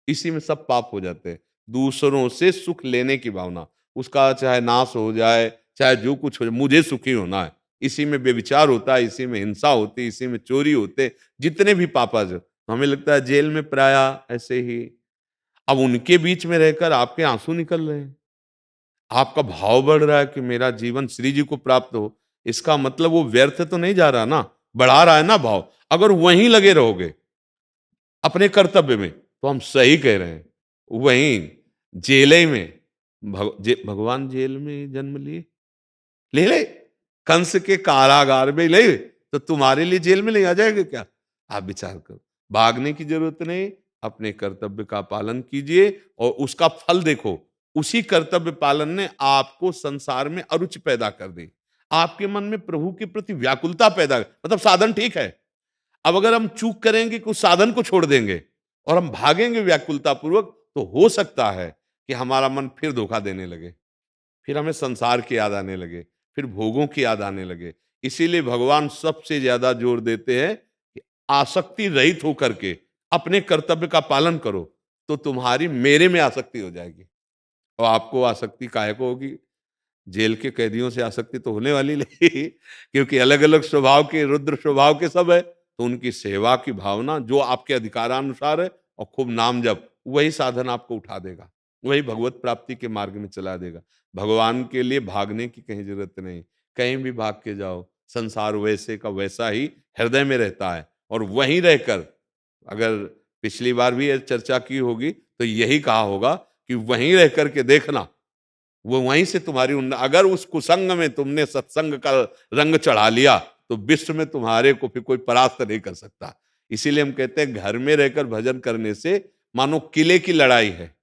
इसी में सब पाप हो जाते हैं। दूसरों से सुख लेने की भावना, उसका चाहे नाश हो जाए चाहे जो कुछ हो जाए, मुझे सुखी होना है, इसी में व्यभिचार होता है, इसी में हिंसा होती है, इसी में चोरी होते, जितने भी पापा जो, हमें लगता है जेल में प्रायः ऐसे ही। अब उनके बीच में रहकर आपके आंसू निकल रहे हैं, आपका भाव बढ़ रहा है कि मेरा जीवन श्री जी को प्राप्त हो। इसका मतलब वो व्यर्थ तो नहीं जा रहा ना, बढ़ा रहा है ना भाव। अगर वहीं लगे रहोगे अपने कर्तव्य में, तो हम सही कह रहे हैं, वहीं जेल में भगवान जेल में जन्म लिए, ले कंस के कारागार में ले, तो तुम्हारे लिए जेल में नहीं आ जाएगा क्या? आप विचार करो। भागने की जरूरत नहीं, अपने कर्तव्य का पालन कीजिए और उसका फल देखो। उसी कर्तव्य पालन ने आपको संसार में अरुचि पैदा कर दी, आपके मन में प्रभु के प्रति व्याकुलता पैदा, मतलब साधन ठीक है। अब अगर हम चूक करेंगे कि उस साधन को छोड़ देंगे और हम भागेंगे व्याकुलता पूर्वक, तो हो सकता है कि हमारा मन फिर धोखा देने लगे, फिर हमें संसार की याद आने लगे, फिर भोगों की याद आने लगे। इसीलिए भगवान सबसे ज्यादा जोर देते हैं कि आसक्ति रहित होकर के अपने कर्तव्य का पालन करो, तो तुम्हारी मेरे में आसक्ति हो जाएगी। और आपको आसक्ति काहे को होगी? जेल के कैदियों से आसक्ति तो होने वाली नहीं, क्योंकि अलग अलग स्वभाव के, रुद्र स्वभाव के सब है, तो उनकी सेवा की भावना जो आपके अधिकारानुसार है, और खूब नाम जप, वही साधन आपको उठा देगा, वही भगवत प्राप्ति के मार्ग में चला देगा। भगवान के लिए भागने की कहीं जरूरत नहीं, कहीं भी भाग के जाओ, संसार वैसे का वैसा ही हृदय में रहता है। और वहीं रहकर, अगर पिछली बार भी ये चर्चा की होगी तो यही कहा होगा कि वहीं रह करके देखना, वो वहीं से तुम्हारी अगर उस कुसंग में तुमने सत्संग का रंग चढ़ा लिया, तो विश्व में तुम्हारे को फिर कोई परास्त नहीं कर सकता। इसीलिए हम कहते हैं घर में रहकर भजन करने से मानो किले की लड़ाई है।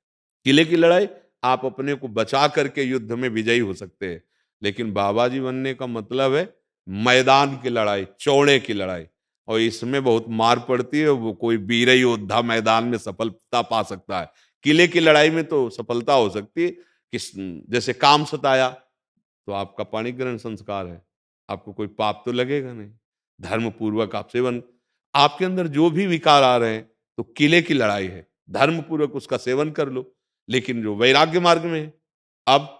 किले की लड़ाई, आप अपने को बचा करके युद्ध में विजयी हो सकते हैं, लेकिन बाबा जी बनने का मतलब है मैदान की लड़ाई, चौड़े की लड़ाई। और इसमें बहुत मार पड़ती है, वो कोई वीर योद्धा मैदान में सफलता पा सकता है। किले की लड़ाई में तो सफलता हो सकती है कि जैसे काम सताया, तो आपका पाणी ग्रहण संस्कार है, आपको कोई पाप तो लगेगा नहीं, धर्म पूर्वक आप सेवन, आपके अंदर जो भी विकार आ रहे हैं, तो किले की लड़ाई है, धर्म पूर्वक उसका सेवन कर लो। लेकिन जो वैराग्य मार्ग में है, अब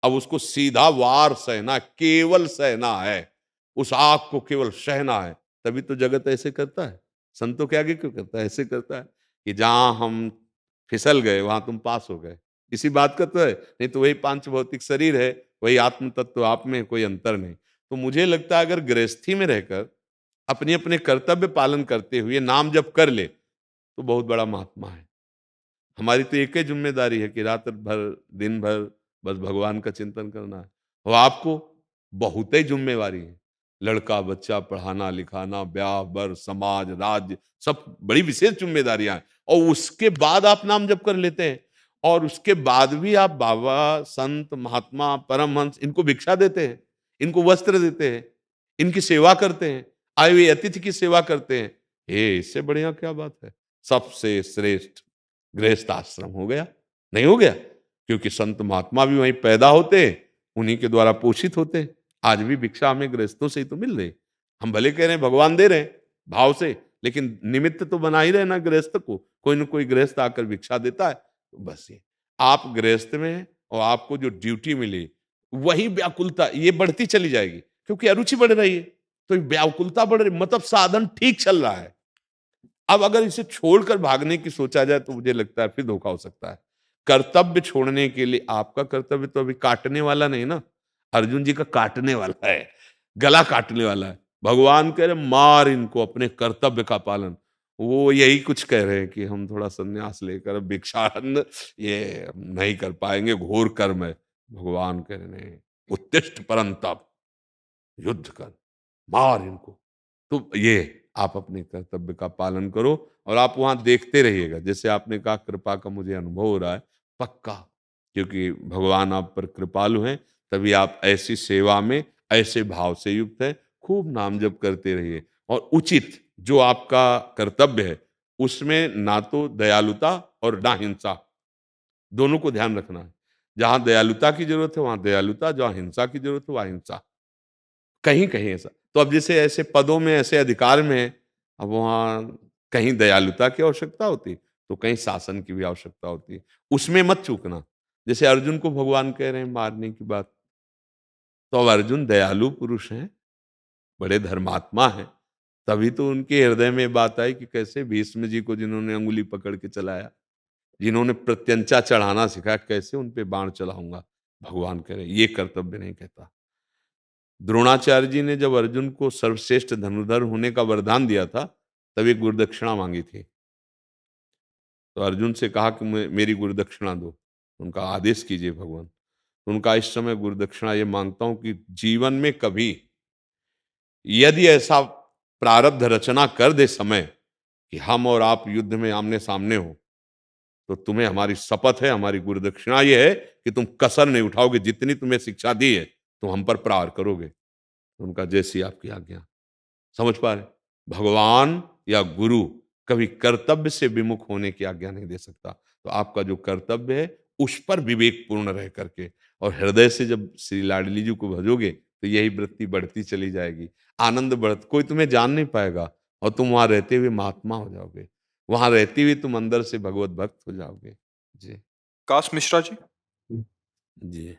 अब उसको सीधा वार सहना, केवल सहना है, उस आग को केवल सहना है। तभी तो जगत ऐसे करता है, संतों के आगे क्यों करता है? ऐसे करता है कि जहां हम फिसल गए वहां तुम पास हो गए, इसी बात का तो है। नहीं तो वही पांच भौतिक शरीर है, वही आत्म तत्व आप में, कोई अंतर नहीं। तो मुझे लगता है अगर गृहस्थी में रहकर अपने अपने कर्तव्य पालन करते हुए नाम जप कर ले, तो बहुत बड़ा महात्मा है। हमारी तो एक ही जिम्मेदारी है कि रात भर, दिन भर बस भगवान का चिंतन करना है। और आपको बहुत ही जिम्मेवारी है, लड़का बच्चा पढ़ाना लिखाना, ब्याह बर, समाज, राज्य, सब बड़ी विशेष जिम्मेदारियां हैं। और उसके बाद आप नाम जप कर लेते हैं, और उसके बाद भी आप बाबा, संत, महात्मा, परमहंस, इनको भिक्षा देते हैं, इनको वस्त्र देते हैं, इनकी सेवा करते हैं, आए हुए अतिथि की सेवा करते हैं। ये इससे बढ़िया क्या बात है? सबसे श्रेष्ठ गृहस्थ आश्रम हो गया, नहीं हो गया? क्योंकि संत महात्मा भी वहीं पैदा होते, उन्हीं के द्वारा पोषित होते। आज भी भिक्षा हमें गृहस्थों से ही तो मिल रही। हम भले कह रहे हैं भगवान दे रहे हैं भाव से, लेकिन निमित्त तो बना ही रहे ना गृहस्थ को, कोई ना कोई गृहस्थ आकर भिक्षा देता है। तो बस ये आप गृहस्थ में हैं, और आपको जो ड्यूटी मिली, वही व्याकुलता ये बढ़ती चली जाएगी, क्योंकि अरुचि बढ़ रही है, तो ये व्याकुलता बढ़ रही, मतलब साधन ठीक चल रहा है। अब अगर इसे छोड़कर भागने की सोचा जाए, तो मुझे लगता है फिर धोखा हो सकता है। कर्तव्य छोड़ने के लिए, आपका कर्तव्य तो अभी काटने वाला नहीं ना, अर्जुन जी का काटने वाला है, गला काटने वाला है। भगवान कह रहे मार इनको, अपने कर्तव्य का पालन। वो यही कुछ कह रहे हैं कि हम थोड़ा संन्यास लेकर अब भिक्षाटन ये नहीं कर पाएंगे, घोर कर्म है। भगवान कह रहे नहीं, उत्तिष्ठ परंतप, युद्ध कर, मार इनको। तो ये आप अपने कर्तव्य का पालन करो, और आप वहां देखते रहिएगा। जैसे आपने कहा कृपा का मुझे अनुभव हो रहा है, पक्का, क्योंकि भगवान आप पर कृपालु हैं, तभी आप ऐसी सेवा में ऐसे भाव से युक्त है। खूब नाम जप करते रहिए, और उचित जो आपका कर्तव्य है उसमें ना तो दयालुता और ना हिंसा, दोनों को ध्यान रखना है। जहां दयालुता की जरूरत है वहां दयालुता, जहां हिंसा की जरूरत है वहां हिंसा, कहीं कहीं ऐसा। तो अब जैसे ऐसे पदों में, ऐसे अधिकार में है, अब वहाँ कहीं दयालुता की आवश्यकता होती, तो कहीं शासन की भी आवश्यकता होती है। उसमें मत चूकना। जैसे अर्जुन को भगवान कह रहे हैं मारने की बात, तो अब अर्जुन दयालु पुरुष हैं, बड़े धर्मात्मा हैं, तभी तो उनके हृदय में बात आई कि कैसे भीष्म जी को जिन्होंने अंगुली पकड़ के चलाया, जिन्होंने प्रत्यंचा चढ़ाना सिखाया, कैसे उन पे बाण चलाऊंगा। भगवान कह रहे ये कर्तव्य नहीं कहता। द्रोणाचार्य जी ने जब अर्जुन को सर्वश्रेष्ठ धनुर्धर होने का वरदान दिया था, तभी गुरुदक्षिणा मांगी थी। तो अर्जुन से कहा कि मेरी गुरुदक्षिणा दो। उनका आदेश कीजिए भगवान। तो उनका इस समय गुरुदक्षिणा ये मांगता हूं कि जीवन में कभी यदि ऐसा प्रारब्ध रचना कर दे समय कि हम और आप युद्ध में आमने सामने हो, तो तुम्हें हमारी शपथ है, हमारी गुरुदक्षिणा ये है कि तुम कसर नहीं उठाओगे, जितनी तुम्हें शिक्षा दी है तुम हम पर प्रहार करोगे। उनका जैसी आपकी आज्ञा। समझ पा रहे? भगवान या गुरु कभी कर्तव्य से विमुख होने की आज्ञा नहीं दे सकता। तो तो आपका जो कर्तव्य है उस पर विवेकपूर्ण रह करके और हृदय से जब श्री लाडली जी को भजोगे तो यही वृत्ति बढ़ती चली जाएगी, आनंद बढ़त, कोई तुम्हें जान नहीं पाएगा और तुम वहां रहते हुए महात्मा हो जाओगे, वहां रहते हुए तुम अंदर से भगवत भक्त हो जाओगे। जी। काश मिश्रा जी। जी।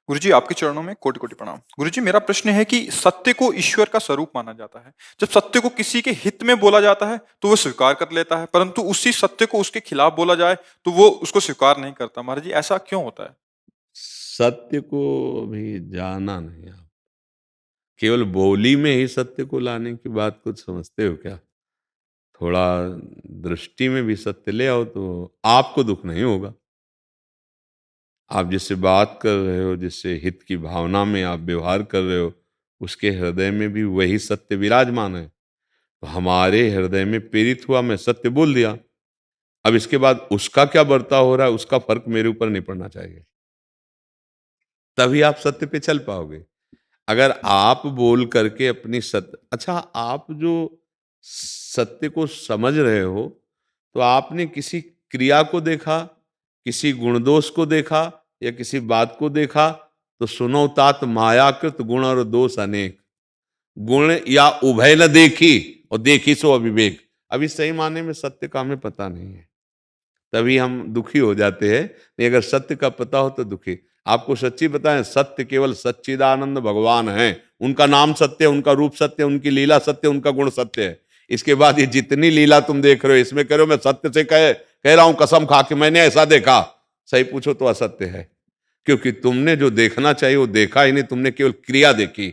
गुरुजी आपके चरणों में कोटि कोटि प्रणाम। गुरुजी मेरा प्रश्न है कि सत्य को ईश्वर का स्वरूप माना जाता है। जब सत्य को किसी के हित में बोला जाता है तो वो स्वीकार कर लेता है, परंतु उसी सत्य को उसके खिलाफ बोला जाए तो वो उसको स्वीकार नहीं करता। महाराज जी ऐसा क्यों होता है? सत्य को भी जाना नहीं आप, केवल बोली में ही सत्य को लाने की बात कुछ समझते हो क्या? थोड़ा दृष्टि में भी सत्य ले आओ तो आपको दुख नहीं होगा। आप जिससे बात कर रहे हो, जिससे हित की भावना में आप व्यवहार कर रहे हो, उसके हृदय में भी वही सत्य विराजमान है। तो हमारे हृदय में प्रेरित हुआ, मैं सत्य बोल दिया। अब इसके बाद उसका क्या बर्ताव हो रहा है, उसका फर्क मेरे ऊपर नहीं पड़ना चाहिए। तभी आप सत्य पे चल पाओगे। अगर आप बोल करके अपनी सत्य, अच्छा आप जो सत्य को समझ रहे हो, तो आपने किसी क्रिया को देखा, किसी गुण दोष को देखा या किसी बात को देखा, तो सुनो तात मायाकृत गुण और दोष अनेक, गुण या उभय न देखी और देखी सो अविवेक। अभी सही माने में सत्य का हमें पता नहीं है, तभी हम दुखी हो जाते हैं। नहीं, अगर सत्य का पता हो तो दुखी। आपको सच्ची बताएं, सत्य केवल सच्चिदानंद भगवान हैं, उनका नाम सत्य है, उनका रूप सत्य है, उनकी लीला सत्य है, उनका गुण सत्य है। इसके बाद ये जितनी लीला तुम देख रहे हो, इसमें कह रहे हो मैं सत्य से कह रहा हूं कसम खा के मैंने ऐसा देखा, सही पूछो तो असत्य है। क्योंकि तुमने जो देखना चाहिए वो देखा ही नहीं, तुमने केवल क्रिया देखी,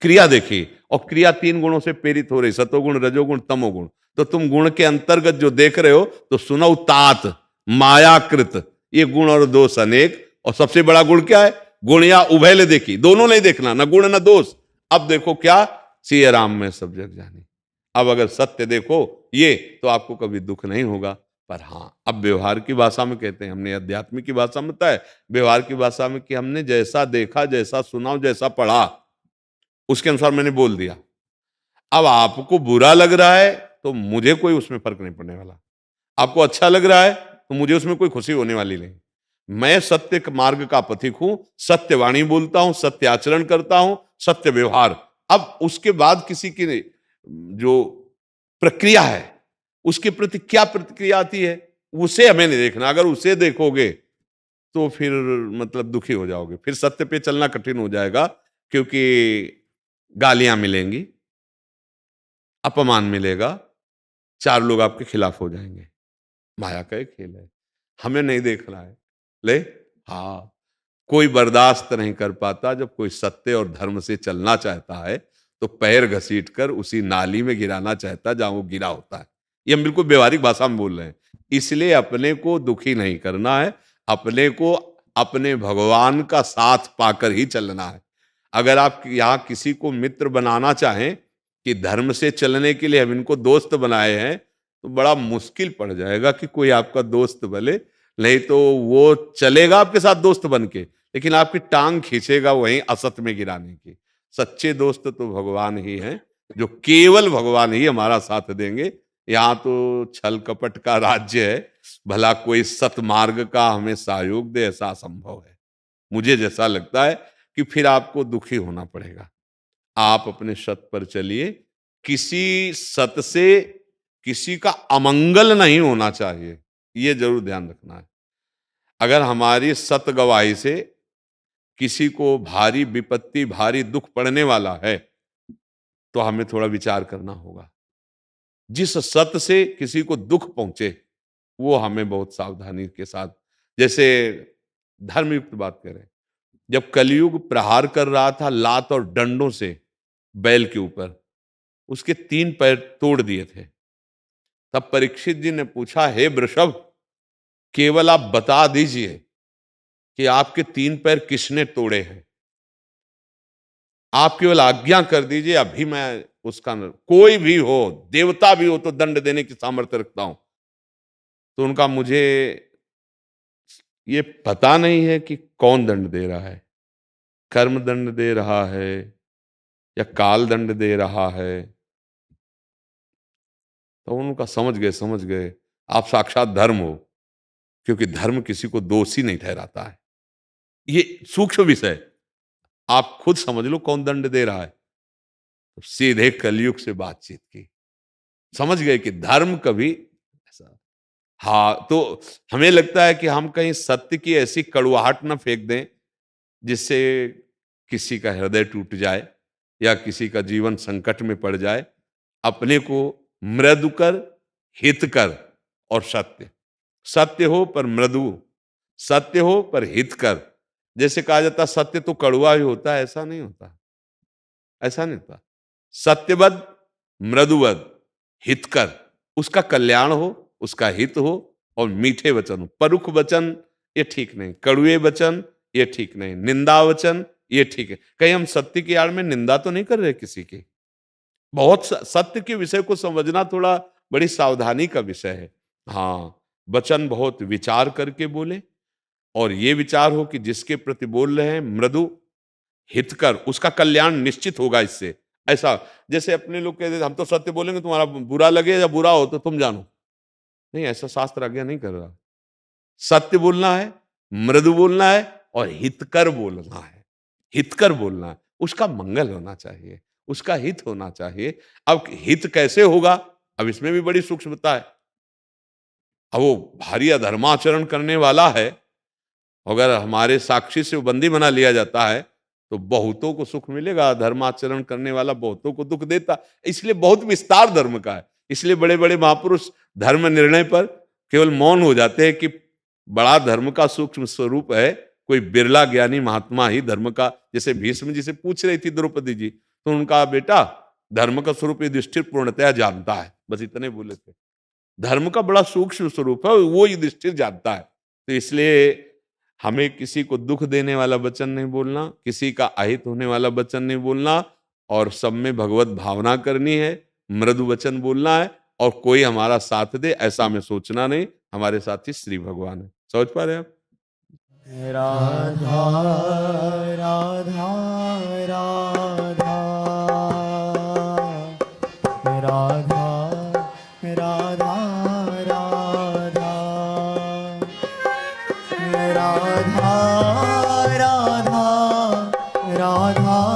क्रिया देखी। और क्रिया तीन गुणों से प्रेरित हो रही, सतोगुण रजोगुण तमोगुण। तो तुम गुण के अंतर्गत जो देख रहे हो, तो सुनो तात मायाकृत, ये गुण और दोष अनेक। और सबसे बड़ा गुण क्या है? गुण या उभय ले देखी, दोनों नहीं देखना, न गुण न दोष। अब देखो क्या, सिय राम में सब जग जानी। अब अगर सत्य देखो ये, तो आपको कभी दुख नहीं होगा। पर हाँ, अब व्यवहार की भाषा में कहते हैं, हमने अध्यात्म की भाषा में बताया, व्यवहार की भाषा में कि हमने जैसा देखा, जैसा सुना, जैसा पढ़ा, उसके अनुसार मैंने बोल दिया। अब आपको बुरा लग रहा है तो मुझे कोई उसमें फर्क नहीं पड़ने वाला, आपको अच्छा लग रहा है तो मुझे उसमें कोई खुशी होने वाली नहीं। मैं सत्य के मार्ग का पथिक हूं, सत्य वाणी बोलता हूं, सत्य आचरण करता हूं, सत्य व्यवहार। अब उसके बाद किसी की जो प्रक्रिया है, उसके प्रति क्या प्रतिक्रिया आती है, उसे हमें नहीं देखना। अगर उसे देखोगे तो फिर मतलब दुखी हो जाओगे, फिर सत्य पे चलना कठिन हो जाएगा। क्योंकि गालियां मिलेंगी, अपमान मिलेगा, चार लोग आपके खिलाफ हो जाएंगे। माया का एक खेल है, हमें नहीं देख रहा है। ले, हाँ, कोई बर्दाश्त नहीं कर पाता जब कोई सत्य और धर्म से चलना चाहता है तो पैर घसीट कर उसी नाली में गिराना चाहता है जहां वो गिरा होता है। ये हम बिल्कुल व्यवहारिक भाषा में बोल रहे हैं। इसलिए अपने को दुखी नहीं करना है, अपने को अपने भगवान का साथ पाकर ही चलना है। अगर आप यहाँ किसी को मित्र बनाना चाहें कि धर्म से चलने के लिए हम इनको दोस्त बनाए हैं, तो बड़ा मुश्किल पड़ जाएगा कि कोई आपका दोस्त बने। नहीं तो वो चलेगा आपके साथ दोस्त बन के, लेकिन आपकी टांग खींचेगा वहीं असत में गिराने की। सच्चे दोस्त तो भगवान ही हैं, जो केवल भगवान ही हमारा साथ देंगे। यहाँ तो छल कपट का राज्य है, भला कोई सतमार्ग का हमें सहयोग दे, ऐसा असंभव है। मुझे जैसा लगता है कि फिर आपको दुखी होना पड़ेगा। आप अपने सत पर चलिए, किसी सत से किसी का अमंगल नहीं होना चाहिए, ये जरूर ध्यान रखना है। अगर हमारी सत गवाही से किसी को भारी विपत्ति, भारी दुख पड़ने वाला है, तो हमें थोड़ा विचार करना होगा। जिस सत से किसी को दुख पहुंचे, वो हमें बहुत सावधानी के साथ, जैसे धर्मयुक्त बात करें, जब कलयुग प्रहार कर रहा था लात और डंडों से बैल के ऊपर, उसके 3 पैर तोड़ दिए थे। तब परीक्षित जी ने पूछा, हे वृषभ, केवल आप बता दीजिए कि आपके 3 पैर किसने तोड़े हैं, आप केवल आज्ञा कर दीजिए, अभी मैं उसका कोई भी हो, देवता भी हो, तो दंड देने की सामर्थ्य रखता हूं। तो उनका मुझे ये पता नहीं है कि कौन दंड दे रहा है, कर्म दंड दे रहा है या काल दंड दे रहा है। तो उनका समझ गए, समझ गए, आप साक्षात धर्म हो, क्योंकि धर्म किसी को दोषी नहीं ठहराता है। ये सूक्ष्म विषय, आप खुद समझ लो कौन दंड दे रहा है। तो सीधे कलयुग से बातचीत की, समझ गए कि धर्म कभी ऐसा। हाँ, तो हमें लगता है कि हम कहीं सत्य की ऐसी कड़वाहट न फेंक दें जिससे किसी का हृदय टूट जाए या किसी का जीवन संकट में पड़ जाए। अपने को मृदु कर, हित कर और सत्य, सत्य हो पर मृदु, सत्य हो पर हित कर। जैसे कहा जाता सत्य तो कड़वा ही होता है, ऐसा नहीं होता, ऐसा नहीं होता। सत्यवद, मृदुवद, हितकर, उसका कल्याण हो, उसका हित हो और मीठे वचन हो। परुख वचन ये ठीक नहीं, कड़ुए वचन ये ठीक नहीं, निंदा वचन ये ठीक है। कहीं हम सत्य की आड़ में निंदा तो नहीं कर रहे किसी की। बहुत सत्य के विषय को समझना थोड़ा बड़ी सावधानी का विषय है। हाँ, वचन बहुत विचार करके बोले और ये विचार हो कि जिसके प्रति बोल रहे हैं मृदु, हितकर, उसका कल्याण निश्चित होगा इससे। ऐसा जैसे अपने लोग कहते हम तो सत्य बोलेंगे, तुम्हारा बुरा लगे या बुरा हो तो तुम जानो, नहीं, ऐसा शास्त्र आज्ञा नहीं कर रहा। सत्य बोलना है, मृदु बोलना है और हितकर बोलना है। हितकर बोलना है, उसका मंगल होना चाहिए, उसका हित होना चाहिए। अब हित कैसे होगा, अब इसमें भी बड़ी सूक्ष्मता है। अब वो भारी अधर्माचरण करने वाला है, अगर हमारे साक्षी से बंदी बना लिया जाता है तो बहुतों को सुख मिलेगा। धर्माचरण करने वाला बहुतों को दुख देता, इसलिए बहुत विस्तार धर्म का है। इसलिए बड़े बड़े महापुरुष धर्म निर्णय पर केवल मौन हो जाते हैं कि बड़ा धर्म का सूक्ष्म स्वरूप है। कोई बिरला ज्ञानी महात्मा ही धर्म का, जैसे भीष्म जी से पूछ रही थी द्रौपदी जी, तो उनका बेटा धर्म का स्वरूप युधिष्ठिर पूर्णतया जानता है, बस इतने बोले थे। धर्म का बड़ा सूक्ष्म स्वरूप है, वो युधिष्ठिर जानता है। तो इसलिए हमें किसी को दुख देने वाला वचन नहीं बोलना, किसी का अहित होने वाला वचन नहीं बोलना, और सब में भगवत भावना करनी है, मृदु वचन बोलना है, और कोई हमारा साथ दे ऐसा हमें सोचना नहीं। हमारे साथी श्री भगवान है। समझ पा रहे हैं आप? राधा राधा राधा राधा राधा राधा राधा राधा राधा राधा राधा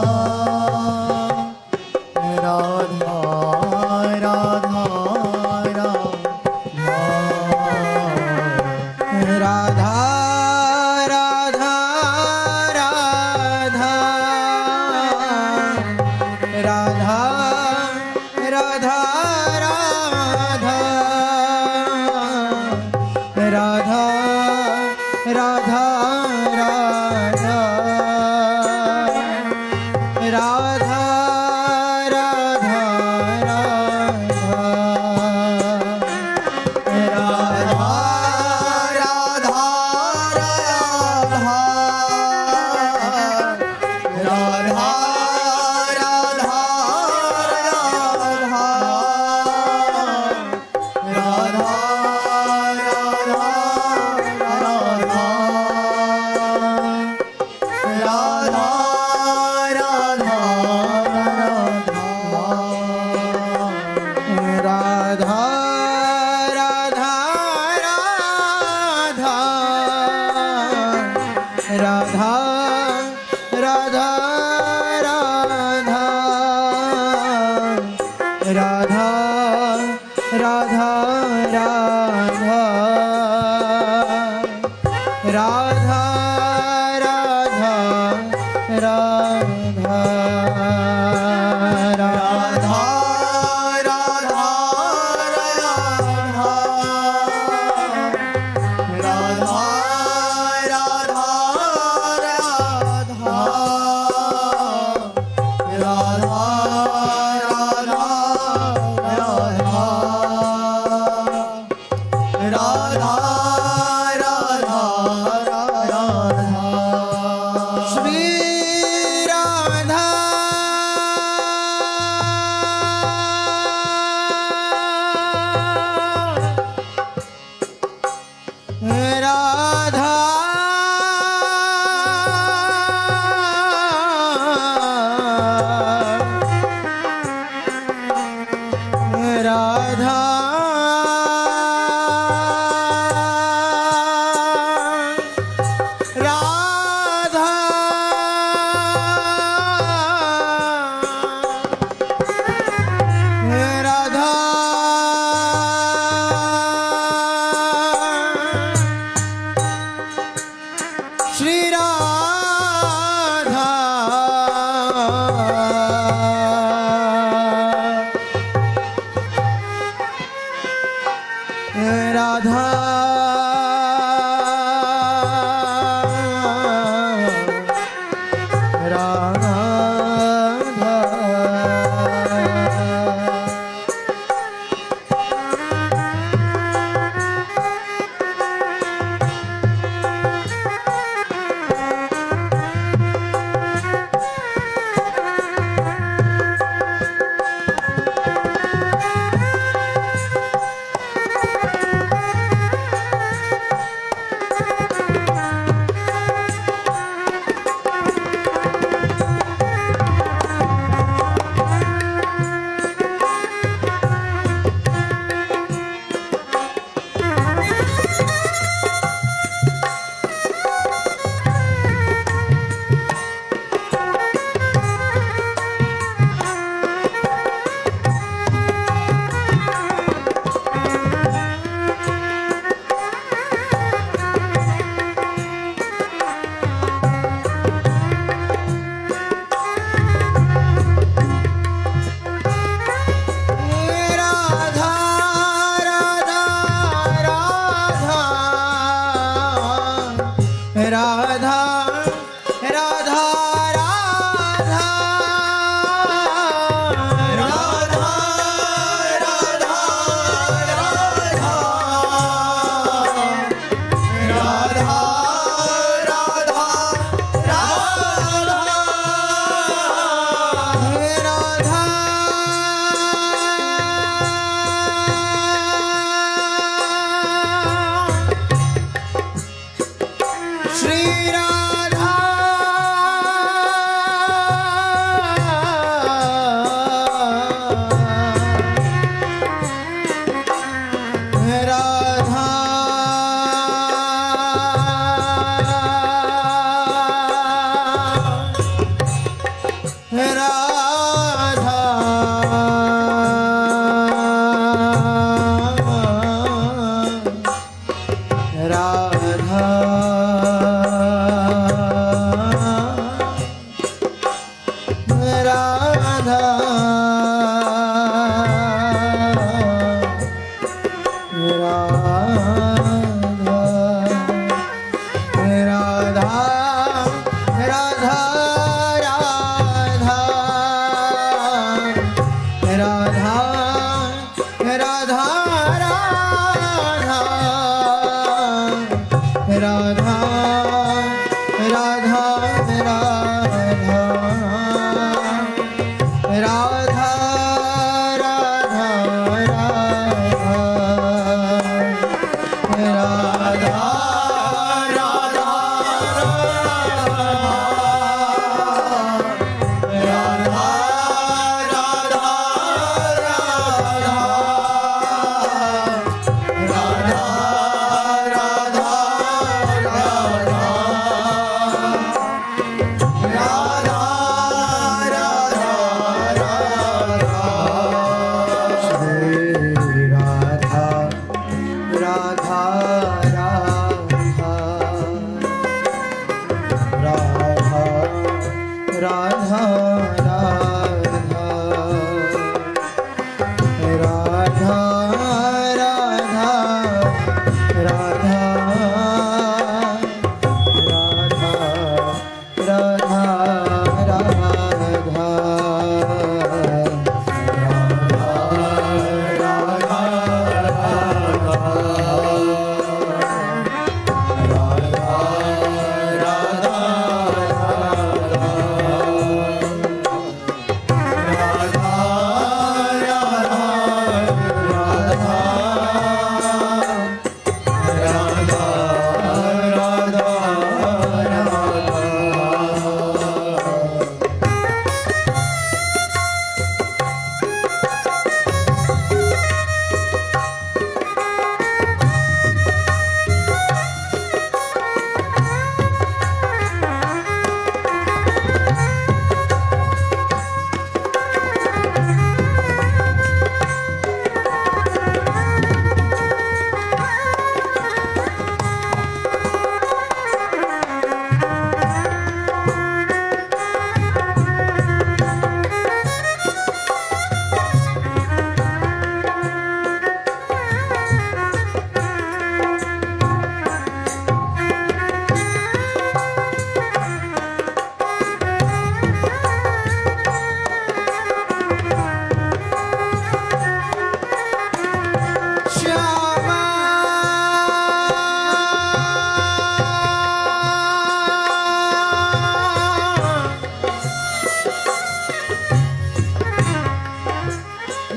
राधा राधा राधा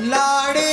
लाड़े